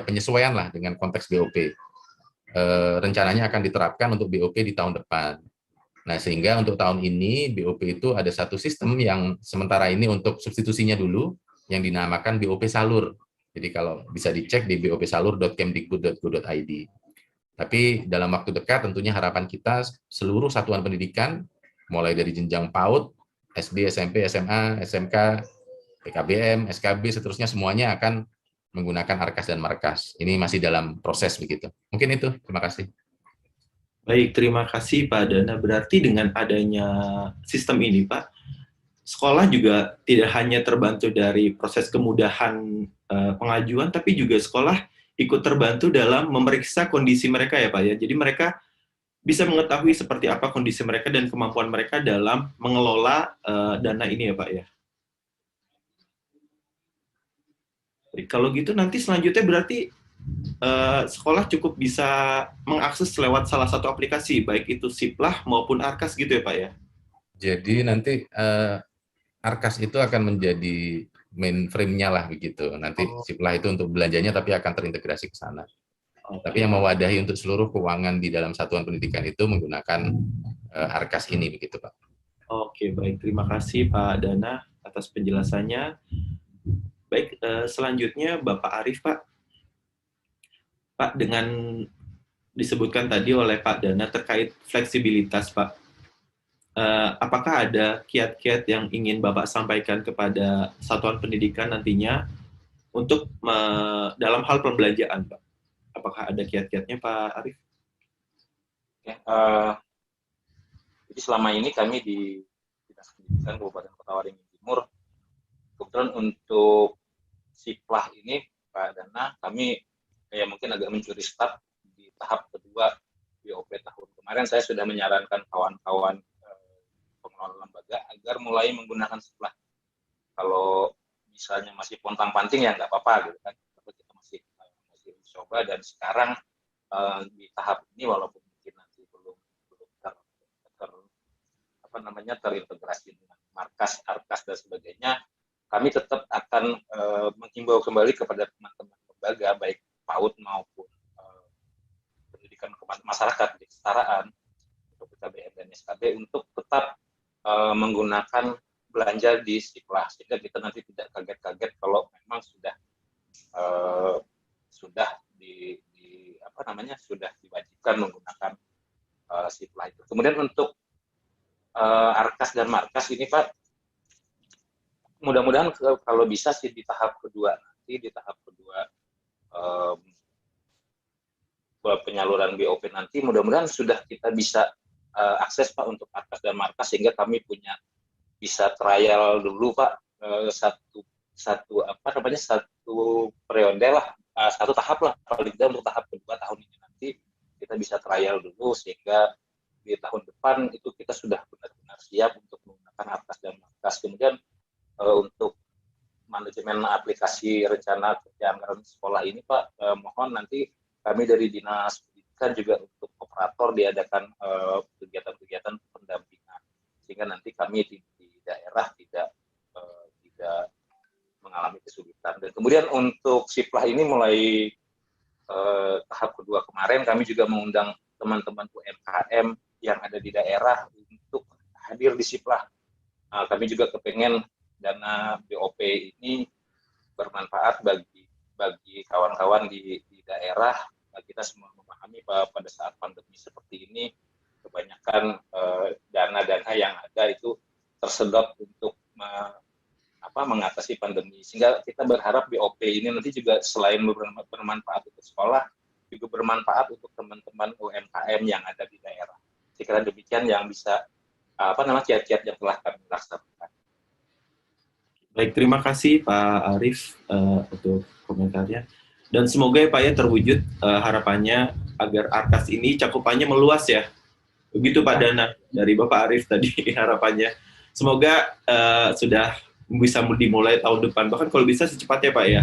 penyesuaian lah dengan konteks BOP. Rencananya akan diterapkan untuk BOP di tahun depan. Nah, sehingga untuk tahun ini BOP itu ada satu sistem yang sementara ini untuk substitusinya dulu yang dinamakan BOP Salur. Jadi kalau bisa dicek di bopsalur.kemdikbud.go.id. Tapi dalam waktu dekat tentunya harapan kita seluruh satuan pendidikan mulai dari jenjang PAUD, SD, SMP, SMA, SMK, PKBM, SKB, seterusnya semuanya akan menggunakan Arkas dan Markas. Ini masih dalam proses begitu. Mungkin itu. Terima kasih. Baik, terima kasih Pak Dana. Berarti dengan adanya sistem ini, Pak, sekolah juga tidak hanya terbantu dari proses kemudahan pengajuan, tapi juga sekolah ikut terbantu dalam memeriksa kondisi mereka ya Pak ya. Jadi mereka bisa mengetahui seperti apa kondisi mereka dan kemampuan mereka dalam mengelola dana ini ya Pak ya. Kalau gitu nanti selanjutnya berarti sekolah cukup bisa mengakses lewat salah satu aplikasi, baik itu Siplah maupun Arkas gitu ya Pak ya? Jadi nanti Arkas itu akan menjadi mainframe-nya lah begitu. Nanti Siplah itu untuk belanjanya tapi akan terintegrasi ke sana. Tapi yang mewadahi untuk seluruh keuangan di dalam satuan pendidikan itu menggunakan Arkas ini begitu Pak. Oke, baik. Terima kasih Pak Dana atas penjelasannya. Baik, selanjutnya Bapak Arief Pak. Pak, dengan disebutkan tadi oleh Pak Dana terkait fleksibilitas Pak, apakah ada kiat-kiat yang ingin Bapak sampaikan kepada satuan pendidikan nantinya untuk dalam hal pembelanjaan Pak? Apakah ada kiat-kiatnya Pak Arief? Ya, jadi selama ini kami di Dinas Pendidikan Kabupaten Kota Waringin Timur, kebetulan untuk Siplah ini Pak Dana, kami mungkin agak mencuri start di tahap kedua BOP tahun kemarin. Saya sudah menyarankan kawan-kawan pengelola lembaga agar mulai menggunakan Siplah. Kalau misalnya masih pontang-panting ya nggak apa-apa gitu kan. 2022 dan sekarang di tahap ini walaupun mungkin nanti belum terintegrasi dengan markas, arkas dan sebagainya, kami tetap akan menghimbau kembali kepada teman-teman lembaga baik PAUD maupun pendidikan masyarakat di kesetaraan untuk PKBM dan SKB untuk tetap menggunakan belanja di Siplah sehingga kita nanti tidak kaget-kaget kalau memang sudah diwajibkan menggunakan Siplah itu. Kemudian untuk arkas dan markas ini Pak, mudah-mudahan kalau bisa sih di tahap kedua penyaluran BOP nanti mudah-mudahan sudah kita bisa akses Pak untuk arkas dan markas sehingga kami bisa trial dulu Pak satu periode lah, satu tahap lah paling tidak untuk tahap kedua tahun ini nanti kita bisa trial dulu sehingga di tahun depan itu kita sudah benar-benar siap untuk menggunakan arkas dan markas. Kemudian untuk manajemen aplikasi rencana kerja anggaran sekolah ini Pak, mohon nanti kami dari Dinas Pendidikan juga untuk operator diadakan kegiatan-kegiatan pendampingan sehingga nanti kami di daerah tidak mengalami kesulitan. Dan kemudian untuk Siplah ini mulai tahap kedua kemarin kami juga mengundang teman-teman UMKM yang ada di daerah untuk hadir di Siplah. Kami juga kepengen dana BOP ini bermanfaat bagi kawan-kawan di daerah. Kita semua memahami bahwa pada saat pandemi seperti ini kebanyakan dana-dana yang ada itu tersedot untuk mengatasi pandemi. Sehingga kita berharap BOP ini nanti juga selain bermanfaat untuk sekolah, juga bermanfaat untuk teman-teman UMKM yang ada di daerah. Saya kira demikian yang bisa kiat-kiat yang telah kami laksanakan. Baik, terima kasih Pak Arief untuk komentarnya. Dan semoga ya Pak ya terwujud harapannya agar arkas ini cakupannya meluas ya. Begitu Pak Dana dari Bapak Arief tadi harapannya. Semoga sudah bisa dimulai tahun depan, bahkan kalau bisa secepatnya Pak ya,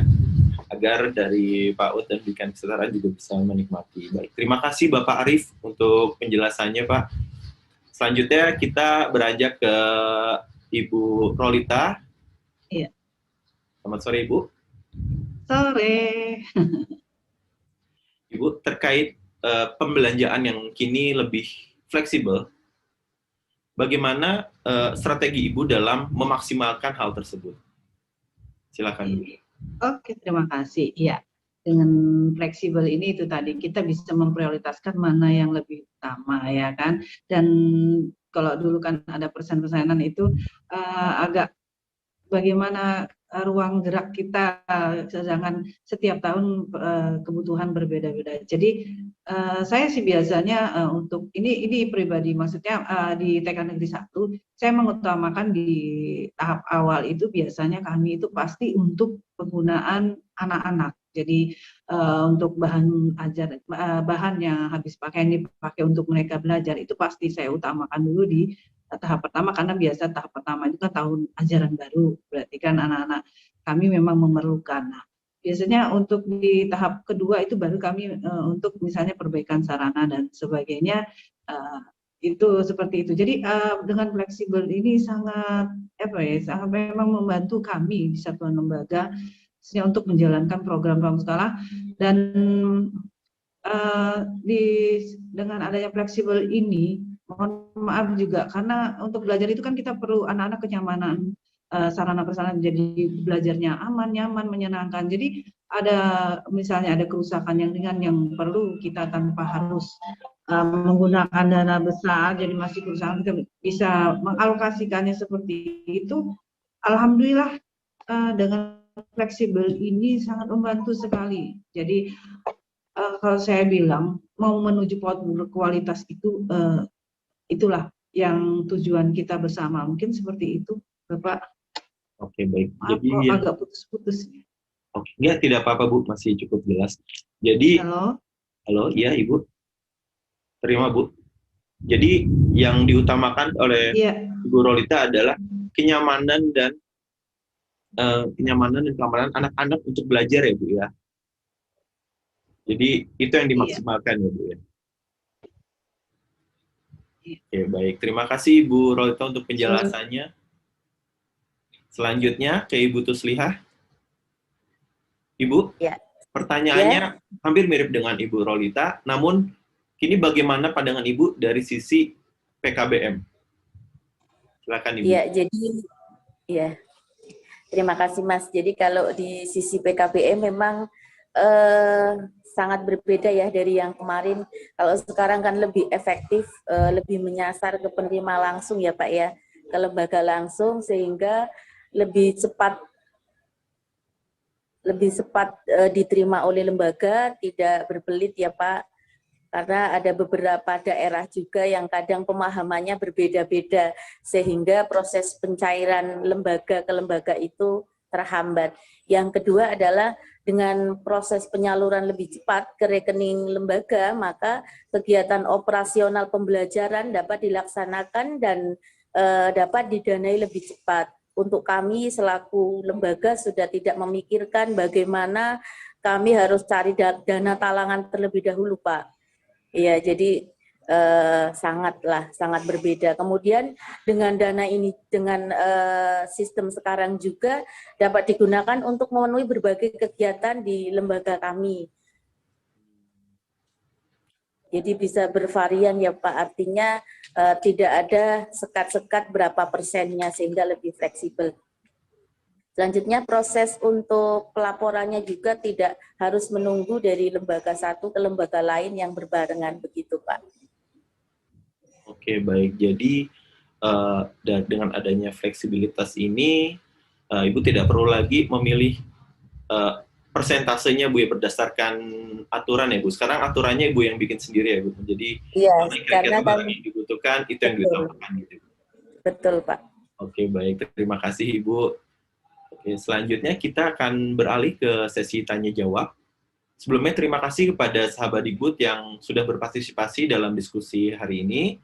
agar dari PAUD dan pendidikan kesetaraan juga bisa menikmati. Baik, terima kasih Bapak Arief untuk penjelasannya Pak. Selanjutnya kita beranjak ke Ibu Rolita. Iya. Selamat sore Ibu. Sore. Ibu, terkait pembelanjaan yang kini lebih fleksibel, bagaimana strategi Ibu dalam memaksimalkan hal tersebut? Silakan Ibu. Oke, terima kasih. Ya, dengan fleksibel ini itu tadi kita bisa memprioritaskan mana yang lebih utama ya kan. Dan kalau dulu kan ada persen-persenan itu agak bagaimana ruang gerak kita, sedangkan setiap tahun kebutuhan berbeda-beda. Jadi saya sih biasanya untuk ini pribadi, maksudnya di TK Negeri 1 saya mengutamakan di tahap awal itu biasanya kami itu pasti untuk penggunaan anak-anak. Jadi untuk bahan yang habis pakai yang dipakai untuk mereka belajar itu pasti saya utamakan dulu di tahap pertama, karena biasa tahap pertama itu kan tahun ajaran baru, berarti kan anak-anak kami memang memerlukan. Nah, biasanya untuk di tahap kedua itu baru kami untuk misalnya perbaikan sarana dan sebagainya, itu seperti itu. Jadi dengan fleksibel ini sangat sangat memang membantu kami di satuan lembaga untuk menjalankan program-program sekolah. Dan dengan adanya fleksibel ini, mohon maaf juga karena untuk belajar itu kan kita perlu anak-anak kenyamanan, sarana prasarana jadi belajarnya aman, nyaman, menyenangkan. Jadi misalnya ada kerusakan yang ringan yang perlu kita tanpa harus menggunakan dana besar, jadi masih kerusakan kita bisa mengalokasikannya seperti itu. Alhamdulillah dengan fleksibel ini sangat membantu sekali. Jadi kalau saya bilang mau menuju PAUD berkualitas itu itulah yang tujuan kita bersama. Mungkin seperti itu, Bapak. Oke, baik. Maaf, jadi agak putus-putus. Oke, enggak, tidak apa-apa Bu, masih cukup jelas. Jadi, halo, iya Ibu. Terima Bu. Jadi yang diutamakan oleh Ibu Rolita adalah kenyamanan dan keamanan anak-anak untuk belajar ya Bu ya. Jadi itu yang Iya. dimaksimalkan ya Bu ya. Iya. Oke, baik. Terima kasih Ibu Rolita untuk penjelasannya. Selanjutnya ke Ibu Tuslihah. Ibu, Ya. pertanyaannya hampir mirip dengan Ibu Rolita, namun kini bagaimana pandangan Ibu dari sisi PKBM? Silakan Ibu. Ya, jadi ya. Terima kasih Mas. Jadi kalau di sisi PKBM memang sangat berbeda ya dari yang kemarin. Kalau sekarang kan lebih efektif, lebih menyasar ke penerima langsung ya Pak ya, ke lembaga langsung sehingga lebih cepat diterima oleh lembaga, tidak berbelit ya Pak. Karena ada beberapa daerah juga yang kadang pemahamannya berbeda-beda sehingga proses pencairan lembaga ke lembaga itu terhambat. Yang kedua adalah dengan proses penyaluran lebih cepat ke rekening lembaga, maka kegiatan operasional pembelajaran dapat dilaksanakan dan dapat didanai lebih cepat. Untuk kami selaku lembaga sudah tidak memikirkan bagaimana kami harus cari dana talangan terlebih dahulu, Pak. Iya, jadi sangat berbeda. Kemudian dengan dana ini, dengan sistem sekarang juga dapat digunakan untuk memenuhi berbagai kegiatan di lembaga kami. Jadi bisa bervarian ya Pak, artinya tidak ada sekat-sekat berapa persennya sehingga lebih fleksibel. Selanjutnya proses untuk pelaporannya juga tidak harus menunggu dari lembaga satu ke lembaga lain yang berbarengan begitu Pak. Oke, baik. Jadi dengan adanya fleksibilitas ini, Ibu tidak perlu lagi memilih persentasenya Bu ya, berdasarkan aturan ya Bu. Sekarang aturannya Ibu yang bikin sendiri ya Bu. Jadi kira-kira barang yang dibutuhkan itu yang ditambahkan gitu. Betul Pak. Oke, baik. Terima kasih Ibu. Oke, selanjutnya kita akan beralih ke sesi tanya jawab. Sebelumnya terima kasih kepada sahabat Digbud yang sudah berpartisipasi dalam diskusi hari ini.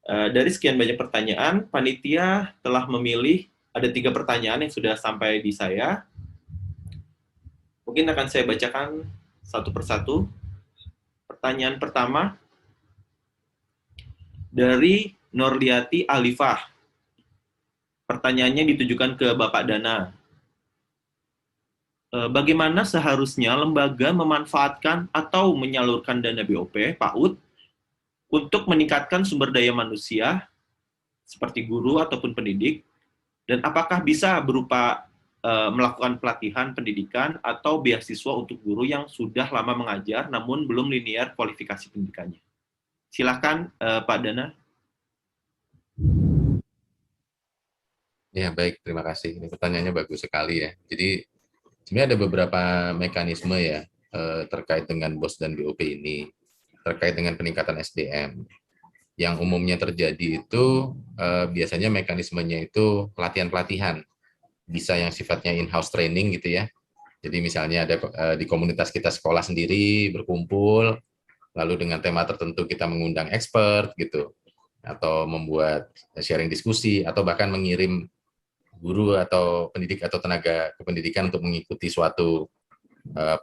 Dari sekian banyak pertanyaan, panitia telah memilih ada 3 pertanyaan yang sudah sampai di saya. Mungkin akan saya bacakan satu persatu. Pertanyaan pertama dari Norliati Alifah. Pertanyaannya ditujukan ke Bapak Dana. Bagaimana seharusnya lembaga memanfaatkan atau menyalurkan dana BOP, PAUD, untuk meningkatkan sumber daya manusia, seperti guru ataupun pendidik, dan apakah bisa berupa melakukan pelatihan pendidikan atau beasiswa untuk guru yang sudah lama mengajar, namun belum linear kualifikasi pendidikannya. Silakan Pak Dana. Ya, baik. Terima kasih. Ini pertanyaannya bagus sekali ya. Jadi, sebenarnya ada beberapa mekanisme ya terkait dengan BOS dan BOP ini, terkait dengan peningkatan SDM. Yang umumnya terjadi itu biasanya mekanismenya itu pelatihan-pelatihan. Bisa yang sifatnya in-house training gitu ya. Jadi misalnya ada di komunitas kita sekolah sendiri berkumpul, lalu dengan tema tertentu kita mengundang expert gitu, atau membuat sharing diskusi, atau bahkan mengirim guru atau pendidik atau tenaga kependidikan untuk mengikuti suatu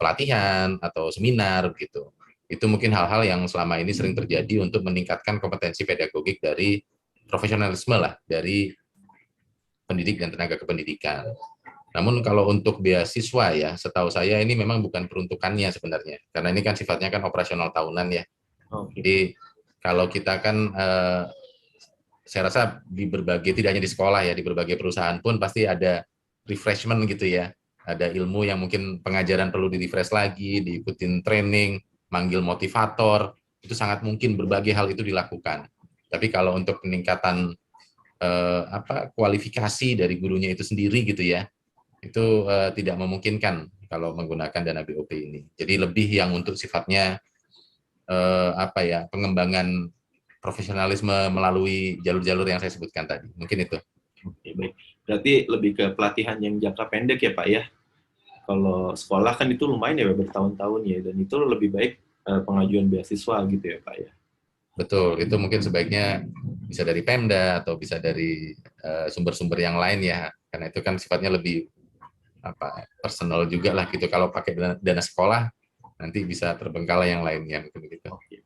pelatihan atau seminar gitu. Itu mungkin hal-hal yang selama ini sering terjadi untuk meningkatkan kompetensi pedagogik dari profesionalisme lah dari pendidik dan tenaga kependidikan. Namun kalau untuk beasiswa ya, setahu saya ini memang bukan peruntukannya sebenarnya, karena ini kan sifatnya kan operasional tahunan ya. Jadi kalau kita kan saya rasa di berbagai, tidak hanya di sekolah ya, di berbagai perusahaan pun pasti ada refreshment gitu ya. Ada ilmu yang mungkin pengajaran perlu di-refresh lagi, diikutin training, manggil motivator, itu sangat mungkin berbagai hal itu dilakukan. Tapi kalau untuk peningkatan kualifikasi dari gurunya itu sendiri gitu ya, itu tidak memungkinkan kalau menggunakan dana BOP ini. Jadi lebih yang untuk sifatnya pengembangan profesionalisme melalui jalur-jalur yang saya sebutkan tadi. Mungkin itu. Oke, baik. Berarti lebih ke pelatihan yang jangka pendek ya Pak ya. Kalau sekolah kan itu lumayan ya bertahun-tahun ya, dan itu lebih baik pengajuan beasiswa gitu ya Pak ya. Betul, itu mungkin sebaiknya bisa dari Pemda atau bisa dari sumber-sumber yang lain ya. Karena itu kan sifatnya lebih personal juga lah gitu. Kalau pakai dana sekolah, nanti bisa terbengkalai yang lainnya mungkin gitu. Oke,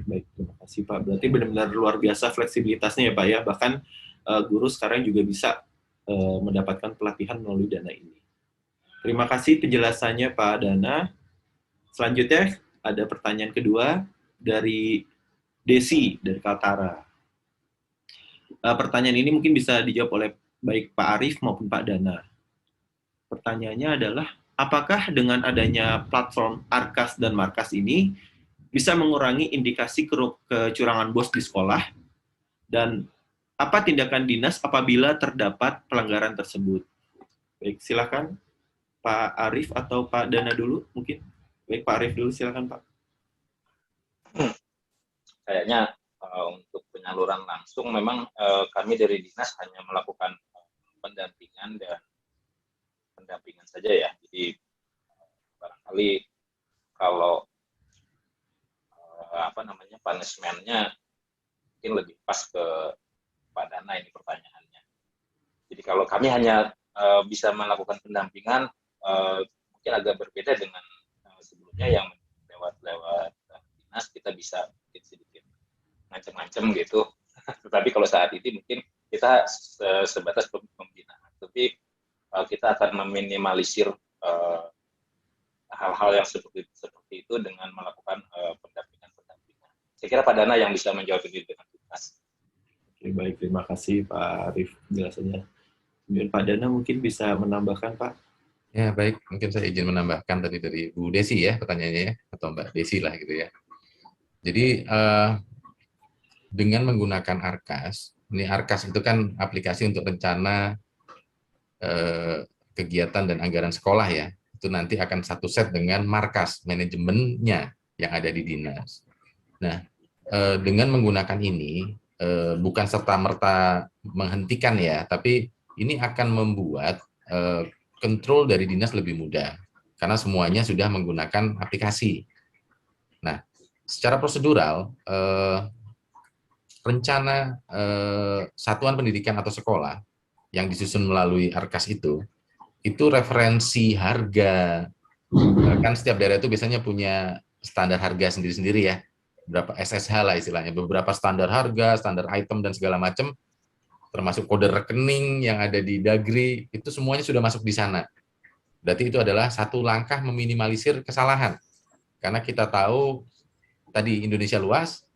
baik. Terima kasih Pak. Berarti benar-benar luar biasa fleksibilitasnya ya Pak ya. Bahkan guru sekarang juga bisa mendapatkan pelatihan melalui Dana ini. Terima kasih penjelasannya Pak Dana. Selanjutnya ada pertanyaan kedua dari Desi dari Kaltara. Pertanyaan ini mungkin bisa dijawab oleh baik Pak Arief maupun Pak Dana. Pertanyaannya adalah, apakah dengan adanya platform Arkas dan Markas ini bisa mengurangi indikasi kecurangan BOS di sekolah? Dan apa tindakan dinas apabila terdapat pelanggaran tersebut? Baik, silakan Pak Arief atau Pak Dana dulu mungkin. Baik, Pak Arief dulu, silakan Pak. Kayaknya untuk penyaluran langsung memang kami dari dinas hanya melakukan pendampingan saja ya. Jadi barangkali kalau punishment-nya mungkin lebih pas ke Pak Dana ini pertanyaannya. Jadi kalau kami hanya bisa melakukan pendampingan, mungkin agak berbeda dengan sebelumnya yang lewat dinas kita bisa sedikit ngancem-ngancem gitu. Tetapi kalau saat ini mungkin kita sebatas pembinaan. Tapi kita akan meminimalisir hal-hal yang seperti itu dengan melakukan pendampingan. Saya kira Pak Dana yang bisa menjawab ini dengan tuntas. Oke, baik, terima kasih Pak Arief penjelasannya. Kemudian Pak Dana mungkin bisa menambahkan Pak. Ya baik, mungkin saya izin menambahkan tadi dari Bu Desi ya pertanyaannya ya, atau Mbak Desi lah gitu ya. Jadi dengan menggunakan Arkas, ini Arkas itu kan aplikasi untuk rencana kegiatan dan anggaran sekolah ya, itu nanti akan satu set dengan Markas, manajemennya yang ada di dinas. Nah, dengan menggunakan ini, bukan serta-merta menghentikan ya, tapi ini akan membuat kontrol dari dinas lebih mudah, karena semuanya sudah menggunakan aplikasi. Nah, secara prosedural, rencana satuan pendidikan atau sekolah yang disusun melalui Arkas itu referensi harga, kan setiap daerah itu biasanya punya standar harga sendiri-sendiri ya, beberapa SSH lah istilahnya, beberapa standar harga, standar item dan segala macam, termasuk kode rekening yang ada di Dagri, itu semuanya sudah masuk di sana. Berarti itu adalah satu langkah meminimalisir kesalahan, karena kita tahu tadi Indonesia luas,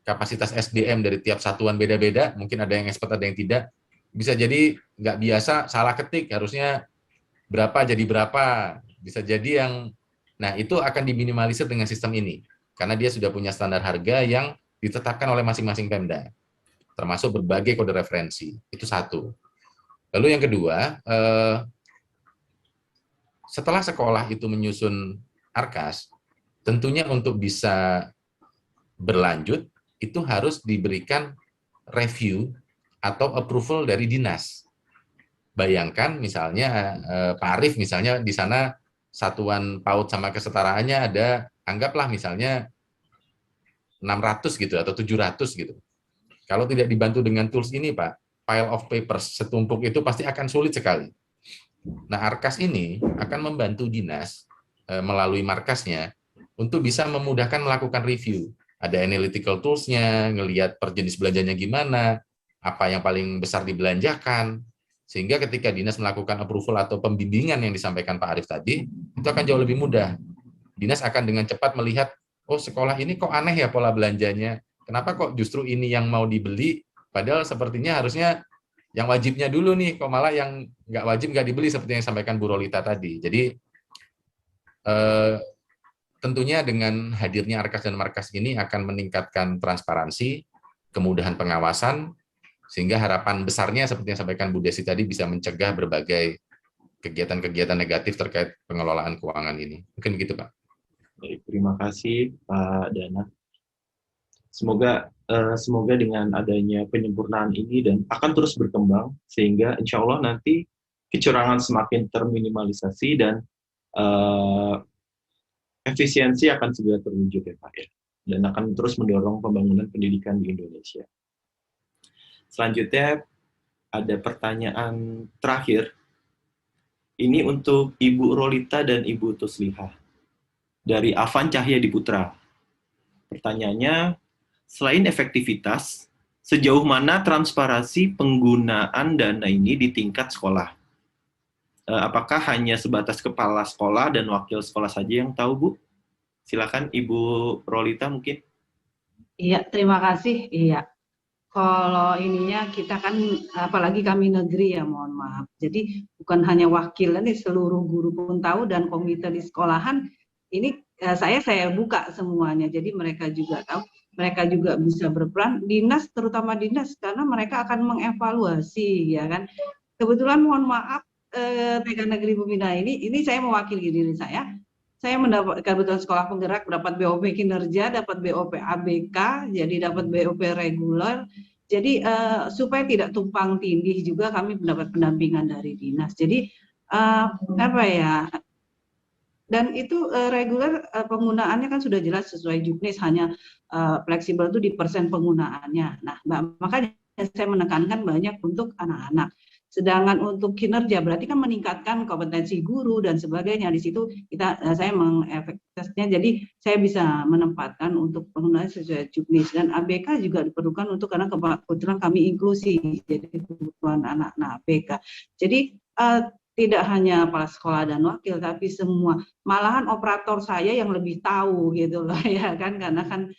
kapasitas SDM dari tiap satuan beda-beda, mungkin ada yang expert, ada yang tidak. Bisa jadi nggak biasa, salah ketik, harusnya berapa jadi berapa. Bisa jadi yang, nah itu akan diminimalisir dengan sistem ini. Karena dia sudah punya standar harga yang ditetapkan oleh masing-masing Pemda. Termasuk berbagai kode referensi. Itu satu. Lalu yang kedua, setelah sekolah itu menyusun Arkas, tentunya untuk bisa berlanjut, itu harus diberikan review atau approval dari dinas. Bayangkan misalnya Pak Arief misalnya di sana satuan PAUD sama kesetaraannya ada, anggaplah misalnya 600 gitu atau 700 gitu. Kalau tidak dibantu dengan tools ini Pak, pile of papers setumpuk itu pasti akan sulit sekali. Nah, Arkas ini akan membantu dinas melalui markasnya untuk bisa memudahkan melakukan review. Ada analytical tools-nya, ngelihat per jenis belanjanya gimana, apa yang paling besar dibelanjakan, sehingga ketika dinas melakukan approval atau pembimbingan yang disampaikan Pak Arief tadi, itu akan jauh lebih mudah. Dinas akan dengan cepat melihat, oh sekolah ini kok aneh ya pola belanjanya, kenapa kok justru ini yang mau dibeli, padahal sepertinya harusnya yang wajibnya dulu nih, kok malah yang nggak wajib nggak dibeli, seperti yang disampaikan Bu Rolita tadi. Jadi tentunya dengan hadirnya Arkas dan Markas ini akan meningkatkan transparansi, kemudahan pengawasan, sehingga harapan besarnya seperti yang disampaikan Bu Desi tadi bisa mencegah berbagai kegiatan-kegiatan negatif terkait pengelolaan keuangan ini. Mungkin begitu Pak. Baik, terima kasih Pak Dana. Semoga dengan adanya penyempurnaan ini dan akan terus berkembang, sehingga insya Allah nanti kecurangan semakin terminimalisasi dan efisiensi akan segera terwujud ya Pak ya, dan akan terus mendorong pembangunan pendidikan di Indonesia. Selanjutnya ada pertanyaan terakhir. Ini untuk Ibu Rolita dan Ibu Tuslihah. dari Avan Cahya Diputra. Pertanyaannya, selain efektivitas, sejauh mana transparansi penggunaan dana ini di tingkat sekolah? Apakah hanya sebatas kepala sekolah dan wakil sekolah saja yang tahu, Bu? Silakan Ibu Rolita mungkin. Iya, terima kasih. Iya. Kalau ininya kita kan, apalagi kami negeri ya, mohon maaf. Jadi bukan hanya wakil, ini seluruh guru pun tahu dan komite di sekolahan. Ini saya buka semuanya. Jadi mereka juga tahu, mereka juga bisa berperan. Dinas, terutama dinas, karena mereka akan mengevaluasi, ya kan. Kebetulan mohon maaf, TK Negeri Pembina ini saya mewakili diri saya. Saya mendapat kebetulan sekolah penggerak, dapat BOP kinerja, dapat BOP ABK, jadi dapat BOP reguler. Jadi supaya tidak tumpang tindih juga kami mendapat pendampingan dari dinas. Jadi apa ya? Dan itu reguler penggunaannya kan sudah jelas sesuai juknis, hanya fleksibel itu di persen penggunaannya. Nah, makanya saya menekankan banyak untuk anak-anak. Sedangkan untuk kinerja berarti kan meningkatkan kompetensi guru dan sebagainya. Di situ saya mengefektivitasnya, jadi saya bisa menempatkan untuk penggunaan sesuai juknis. Dan ABK juga diperlukan untuk, karena kebetulan kami inklusi, jadi kebutuhan anak-anak ABK. Jadi tidak hanya kepala sekolah dan wakil, tapi semua, malahan operator saya yang lebih tahu gitu loh ya kan, karena kan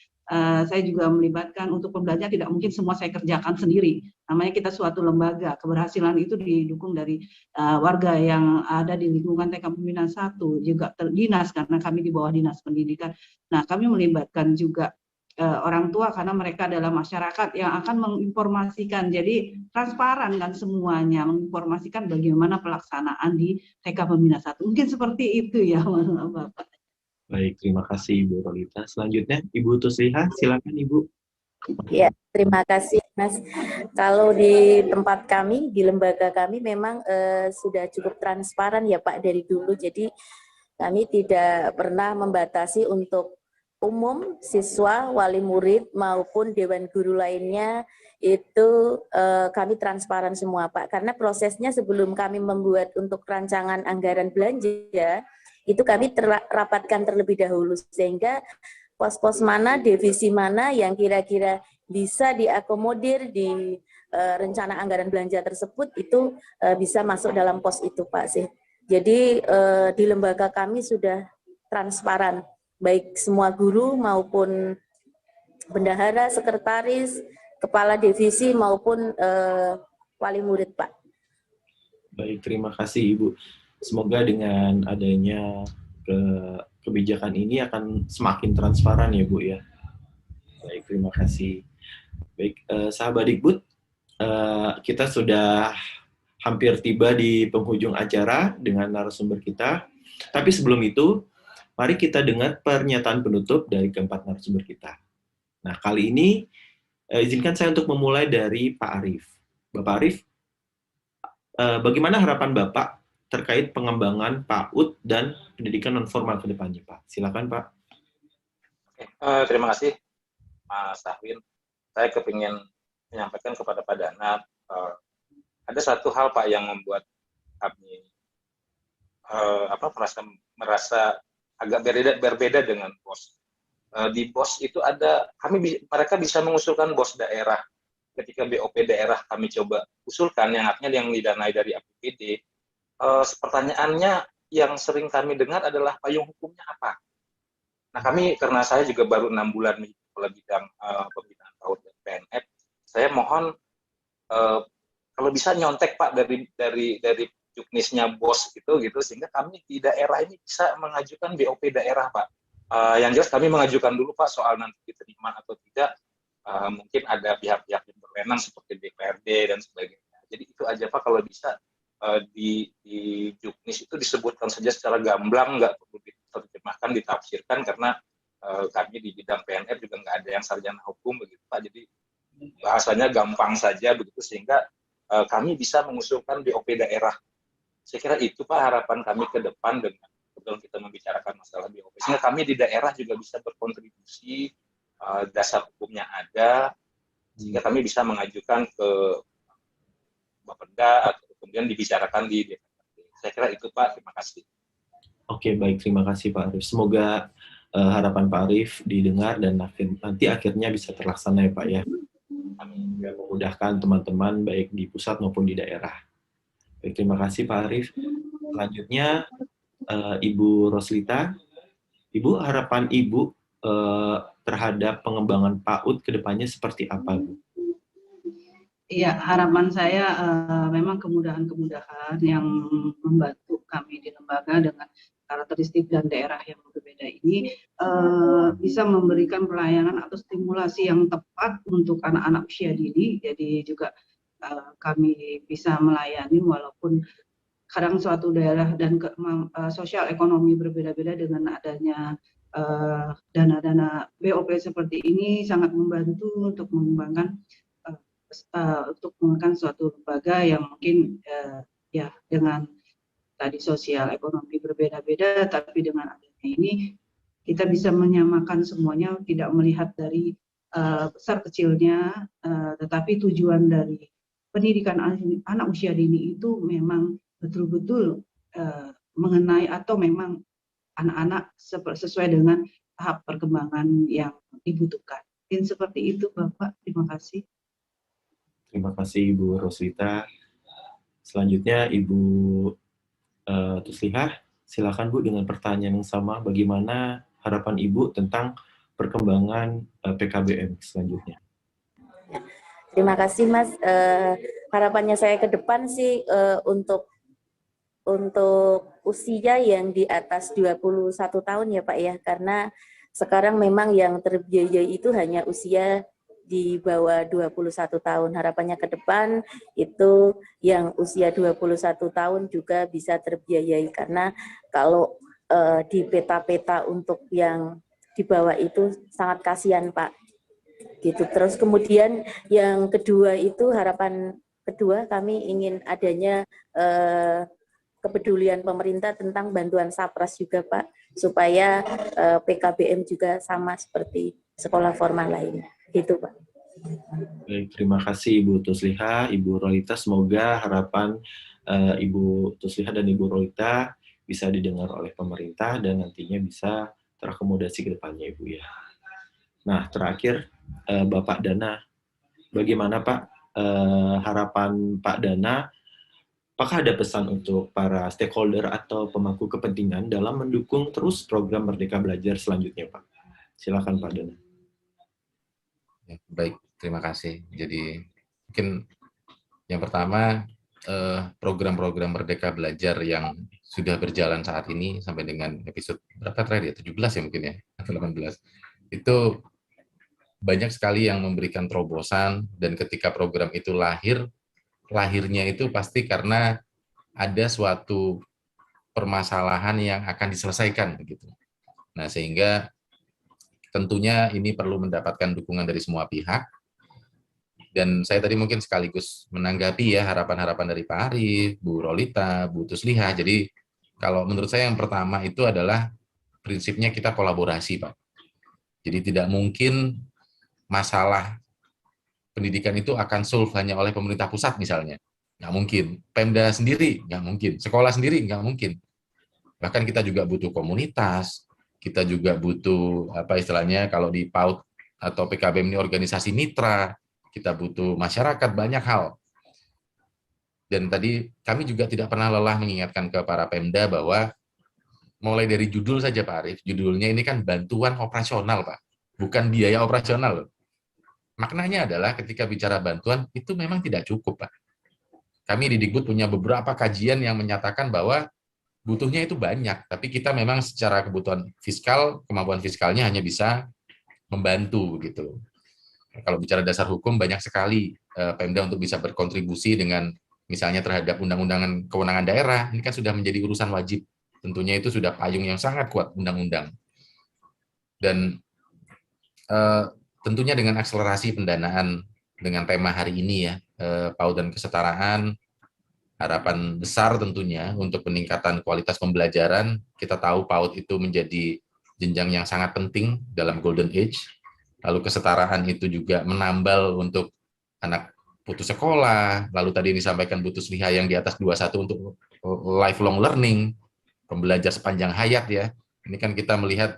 saya juga melibatkan untuk pembelajaran, tidak mungkin semua saya kerjakan sendiri. Namanya kita suatu lembaga, keberhasilan itu didukung dari warga yang ada di lingkungan TK Pembinaan 1, juga dinas, karena kami di bawah dinas pendidikan. Nah, kami melibatkan juga orang tua, karena mereka adalah masyarakat yang akan menginformasikan. Jadi transparan kan semuanya, menginformasikan bagaimana pelaksanaan di TK Pembinaan 1. Mungkin seperti itu ya, Bapak. Baik, terima kasih Ibu Rolita. Selanjutnya Ibu Tusliha, silakan Ibu. Ya, terima kasih Mas. Kalau di tempat kami, di lembaga kami memang sudah cukup transparan ya Pak dari dulu. Jadi kami tidak pernah membatasi untuk umum, siswa, wali murid maupun dewan guru lainnya, itu kami transparan semua Pak. Karena prosesnya sebelum kami membuat untuk rancangan anggaran belanja, itu kami rapatkan terlebih dahulu, sehingga pos-pos mana, divisi mana yang kira-kira bisa diakomodir di rencana anggaran belanja tersebut, itu bisa masuk dalam pos itu Pak sih. Jadi di lembaga kami sudah transparan, baik semua guru maupun bendahara, sekretaris, kepala divisi maupun wali murid Pak. Baik, terima kasih Ibu. Semoga dengan adanya kebijakan ini akan semakin transparan ya Bu ya. Baik, terima kasih. Baik, sahabat Dikbud, kita sudah hampir tiba di penghujung acara dengan narasumber kita. Tapi sebelum itu, mari kita dengar pernyataan penutup dari keempat narasumber kita. Nah, kali ini izinkan saya untuk memulai dari Pak Arief. Bapak Arief, bagaimana harapan Bapak terkait pengembangan PAUD dan pendidikan non-formal ke depannya, Pak? Silakan, Pak. Oke, terima kasih, Mas Tahwin. Saya kepingin menyampaikan kepada Pak Dana, ada satu hal, Pak, yang membuat kami merasa agak berbeda dengan BOS. Di BOS itu ada, mereka bisa mengusulkan BOS daerah. Ketika BOP daerah kami coba usulkan, yang artinya yang didanai dari APBD, pertanyaannya yang sering kami dengar adalah payung hukumnya apa. Nah, kami, karena saya juga baru 6 bulan di kepala bidang pembinaan PAUD dan PNF, saya mohon kalau bisa nyontek Pak dari juknisnya BOS gitu, sehingga kami di daerah ini bisa mengajukan BOP daerah Pak. Yang jelas kami mengajukan dulu Pak, soal nanti diterima atau tidak, mungkin ada pihak-pihak yang berwenang seperti DPRD dan sebagainya. Jadi itu aja Pak, kalau bisa di juknis itu disebutkan saja secara gamblang, nggak perlu diterjemahkan, ditafsirkan, karena kami di bidang PNF juga nggak ada yang sarjana hukum begitu Pak, jadi bahasanya gampang saja begitu, sehingga kami bisa mengusulkan BOP daerah. Saya kira itu Pak harapan kami ke depan dengan betul kita membicarakan masalah BOP, sehingga kami di daerah juga bisa berkontribusi, dasar hukumnya ada, sehingga kami bisa mengajukan ke Bapeda atau kemudian dibicarakan di DPRD. Saya kira itu Pak, terima kasih. Oke, baik, terima kasih Pak Arief. Semoga harapan Pak Arief didengar dan nanti akhirnya bisa terlaksana ya Pak ya. Amin. Memudahkan teman-teman baik di pusat maupun di daerah. Baik, terima kasih Pak Arief. Selanjutnya Ibu Roslita. Ibu, harapan Ibu terhadap pengembangan PAUD ke depannya seperti apa, Bu? Iya, harapan saya memang kemudahan-kemudahan yang membantu kami di lembaga dengan karakteristik dan daerah yang berbeda ini bisa memberikan pelayanan atau stimulasi yang tepat untuk anak-anak usia dini. Jadi juga kami bisa melayani walaupun kadang suatu daerah dan sosial ekonomi berbeda-beda, dengan adanya dana-dana BOP seperti ini sangat membantu untuk mengembangkan suatu lembaga yang mungkin ya dengan tadi sosial ekonomi berbeda-beda, tapi dengan adanya ini kita bisa menyamakan semuanya, tidak melihat dari besar kecilnya, tetapi tujuan dari pendidikan anak usia dini itu memang betul-betul mengenai atau memang anak-anak sesuai dengan tahap perkembangan yang dibutuhkan. Mungkin seperti itu Bapak, terima kasih. Terima kasih Ibu Roslita. Selanjutnya Ibu Tuslihah, silakan Bu dengan pertanyaan yang sama, bagaimana harapan Ibu tentang perkembangan PKBM selanjutnya? Terima kasih Mas. Harapannya saya ke depan sih untuk usia yang di atas 21 tahun ya Pak ya, karena sekarang memang yang terbiayai itu hanya usia di bawah 21 tahun. Harapannya ke depan itu yang usia 21 tahun juga bisa terbiayai, karena kalau di peta-peta untuk yang di bawah itu sangat kasihan Pak. Gitu. Terus kemudian yang kedua itu, harapan kedua kami ingin adanya kepedulian pemerintah tentang bantuan SAPRAS juga Pak, supaya PKBM juga sama seperti sekolah formal lainnya. Gitu Pak. Baik, terima kasih Ibu Tuslihah, Ibu Rolita. Semoga harapan Ibu Tuslihah dan Ibu Rolita bisa didengar oleh pemerintah dan nantinya bisa terakomodasi ke depannya Ibu ya. Nah, terakhir Bapak Dana, bagaimana Pak harapan Pak Dana? Apakah ada pesan untuk para stakeholder atau pemangku kepentingan dalam mendukung terus program Merdeka Belajar selanjutnya, Pak? Silakan, Pak Dana. Ya, baik, terima kasih. Jadi mungkin yang pertama, program-program Merdeka Belajar yang sudah berjalan saat ini sampai dengan episode berapa terakhir ya? 17 ya mungkin ya, atau 18. Itu banyak sekali yang memberikan terobosan, dan ketika program itu lahirnya itu pasti karena ada suatu permasalahan yang akan diselesaikan begitu. Nah, sehingga tentunya ini perlu mendapatkan dukungan dari semua pihak. Dan saya tadi mungkin sekaligus menanggapi ya harapan-harapan dari Pak Arief, Bu Rolita, Bu Tuslihah. Jadi kalau menurut saya yang pertama itu adalah prinsipnya kita kolaborasi, Pak. Jadi tidak mungkin masalah pendidikan itu akan solve hanya oleh pemerintah pusat misalnya. Nggak mungkin. Pemda sendiri, nggak mungkin. Sekolah sendiri, nggak mungkin. Bahkan kita juga butuh komunitas, kita juga butuh, apa istilahnya, kalau di PAUD atau PKBM ini organisasi mitra, kita butuh masyarakat, banyak hal. Dan tadi kami juga tidak pernah lelah mengingatkan ke para Pemda bahwa mulai dari judul saja Pak Arief, judulnya ini kan bantuan operasional Pak, bukan biaya operasional. Maknanya adalah ketika bicara bantuan, itu memang tidak cukup, Pak. Kami di Dikbud punya beberapa kajian yang menyatakan bahwa butuhnya itu banyak, tapi kita memang secara kebutuhan fiskal, kemampuan fiskalnya hanya bisa membantu gitu. Kalau bicara dasar hukum, banyak sekali Pemda untuk bisa berkontribusi dengan misalnya terhadap undang-undangan kewenangan daerah, ini kan sudah menjadi urusan wajib. Tentunya itu sudah payung yang sangat kuat undang-undang. Dan tentunya dengan akselerasi pendanaan dengan tema hari ini ya, PAUD dan kesetaraan, harapan besar tentunya untuk peningkatan kualitas pembelajaran. Kita tahu PAUD itu menjadi jenjang yang sangat penting dalam Golden Age. Lalu kesetaraan itu juga menambal untuk anak putus sekolah. Lalu tadi disampaikan Bu Tuslihah yang di atas 21 untuk lifelong learning, pembelajar sepanjang hayat ya. Ini kan kita melihat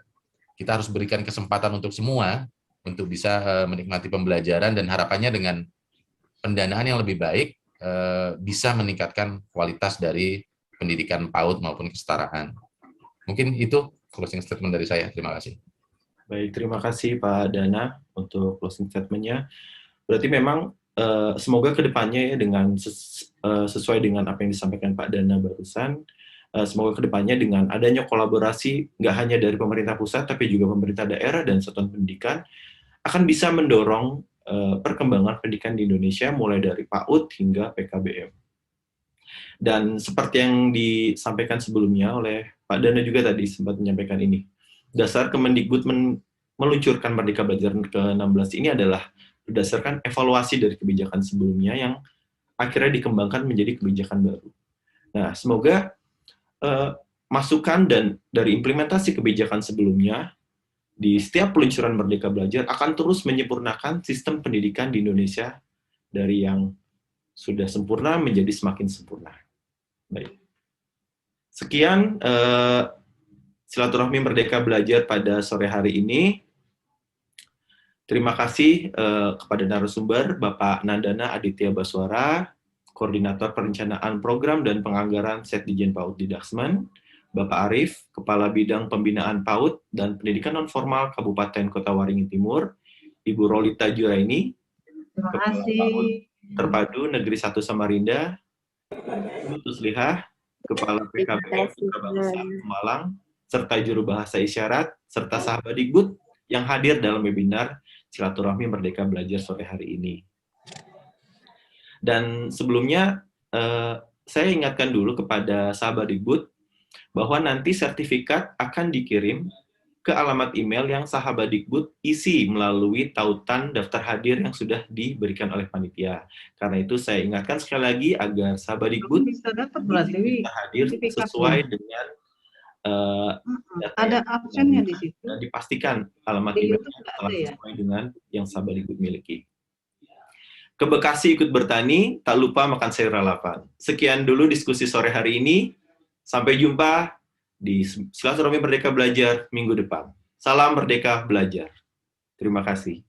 kita harus berikan kesempatan untuk semua untuk bisa menikmati pembelajaran, dan harapannya dengan pendanaan yang lebih baik bisa meningkatkan kualitas dari pendidikan PAUD maupun kesetaraan. Mungkin itu closing statement dari saya. Terima kasih. Baik, terima kasih Pak Dana untuk closing statement-nya. Berarti memang semoga kedepannya ya, dengan sesuai dengan apa yang disampaikan Pak Dana barusan, semoga kedepannya dengan adanya kolaborasi nggak hanya dari pemerintah pusat tapi juga pemerintah daerah dan satuan pendidikan akan bisa mendorong perkembangan pendidikan di Indonesia mulai dari PAUD hingga PKBM. Dan seperti yang disampaikan sebelumnya oleh Pak Dana juga tadi sempat menyampaikan ini, dasar Kemendikbud meluncurkan Merdeka Belajar ke-16 ini adalah berdasarkan evaluasi dari kebijakan sebelumnya yang akhirnya dikembangkan menjadi kebijakan baru. Nah, semoga masukan dan dari implementasi kebijakan sebelumnya di setiap peluncuran Merdeka Belajar akan terus menyempurnakan sistem pendidikan di Indonesia dari yang sudah sempurna menjadi semakin sempurna. Baik. Sekian silaturahmi Merdeka Belajar pada sore hari ini. Terima kasih kepada narasumber Bapak Nandana Aditya Baswara, Koordinator Perencanaan Program dan Penganggaran Setdijen PAUD Didaksmen, Bapak Arif, Kepala Bidang Pembinaan PAUD dan Pendidikan Nonformal Kabupaten Kota Waringin Timur, Ibu Rolita Juraini, Kepala PAUD Terpadu Negeri 1 Samarinda, Ibu Tuslihah, Kepala PKBM Putra Bangsa Pemalang, serta Juru Bahasa Isyarat, serta sahabat Dikbud yang hadir dalam webinar Silaturahmi Merdeka Belajar sore hari ini. Dan sebelumnya, saya ingatkan dulu kepada sahabat Dikbud bahwa nanti sertifikat akan dikirim ke alamat email yang sahabat Dikbud isi melalui tautan daftar hadir yang sudah diberikan oleh panitia. Karena itu saya ingatkan sekali lagi agar sahabat Dikbud bisa hadir sesuai dengan ada absennya di situ. Dan dipastikan alamat email telah sesuai dengan yang sahabat Dikbud miliki. Ke Bekasi ikut bertani, tak lupa makan sayur lalapan. Sekian dulu diskusi sore hari ini. Sampai jumpa di Silaturahmi Merdeka Belajar minggu depan. Salam Merdeka Belajar. Terima kasih.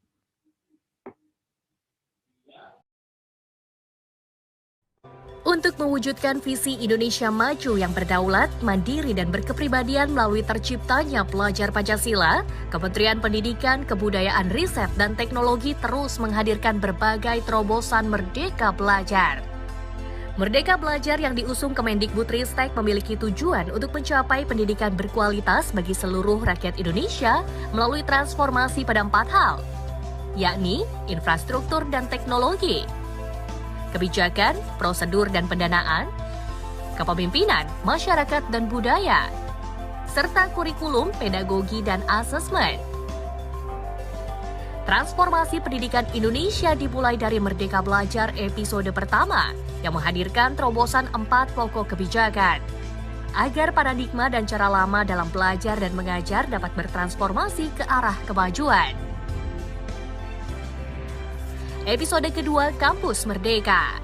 Untuk mewujudkan visi Indonesia maju yang berdaulat, mandiri, dan berkepribadian melalui terciptanya Pelajar Pancasila, Kementerian Pendidikan, Kebudayaan, Riset, dan Teknologi terus menghadirkan berbagai terobosan Merdeka Belajar. Merdeka Belajar yang diusung Kemendikbudristek memiliki tujuan untuk mencapai pendidikan berkualitas bagi seluruh rakyat Indonesia melalui transformasi pada 4 hal, yakni infrastruktur dan teknologi, kebijakan, prosedur dan pendanaan, kepemimpinan, masyarakat dan budaya, serta kurikulum, pedagogi, dan asesmen. Transformasi pendidikan Indonesia dimulai dari Merdeka Belajar episode pertama yang menghadirkan terobosan 4 pokok kebijakan agar paradigma dan cara lama dalam belajar dan mengajar dapat bertransformasi ke arah kemajuan. Episode kedua, Kampus Merdeka.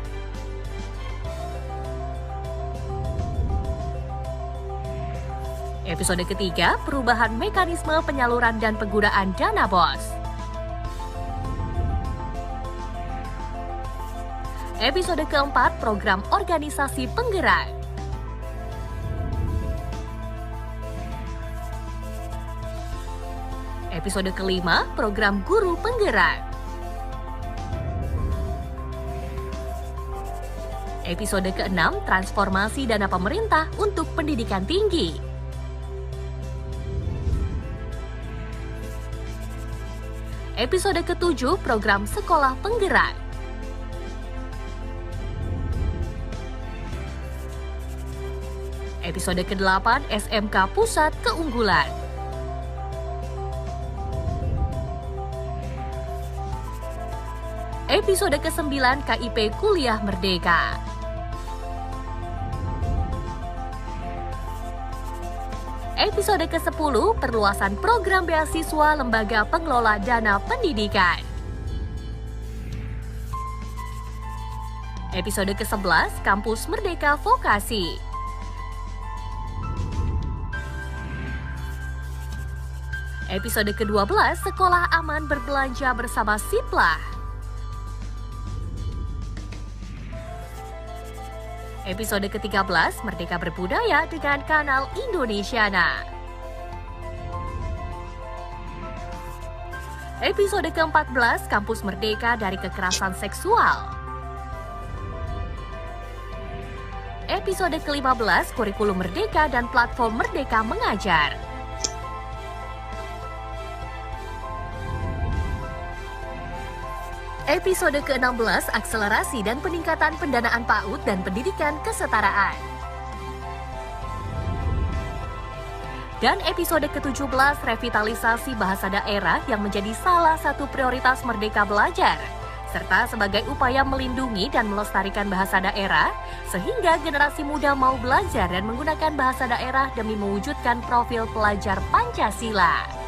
Episode ketiga, perubahan mekanisme penyaluran dan penggunaan dana BOS. Episode keempat, program organisasi penggerak. Episode kelima, program guru penggerak. Episode ke-6, transformasi dana pemerintah untuk pendidikan tinggi. Episode ke-7, program sekolah penggerak. Episode ke-8, SMK Pusat Keunggulan. Episode ke-9, KIP Kuliah Merdeka. Episode ke-10, perluasan program beasiswa Lembaga Pengelola Dana Pendidikan. Episode ke-11, Kampus Merdeka Vokasi. Episode ke-12, Sekolah Aman Berbelanja Bersama Siplah. Episode ke-13, Merdeka Berbudaya dengan Kanal Indonesiana. Episode ke-14, Kampus Merdeka dari Kekerasan Seksual. Episode ke-15, Kurikulum Merdeka dan Platform Merdeka Mengajar. Episode ke-16, Akselerasi dan Peningkatan Pendanaan PAUD dan Pendidikan Kesetaraan. Dan episode ke-17, Revitalisasi Bahasa Daerah yang menjadi salah satu prioritas Merdeka Belajar, serta sebagai upaya melindungi dan melestarikan bahasa daerah, sehingga generasi muda mau belajar dan menggunakan bahasa daerah demi mewujudkan profil pelajar Pancasila.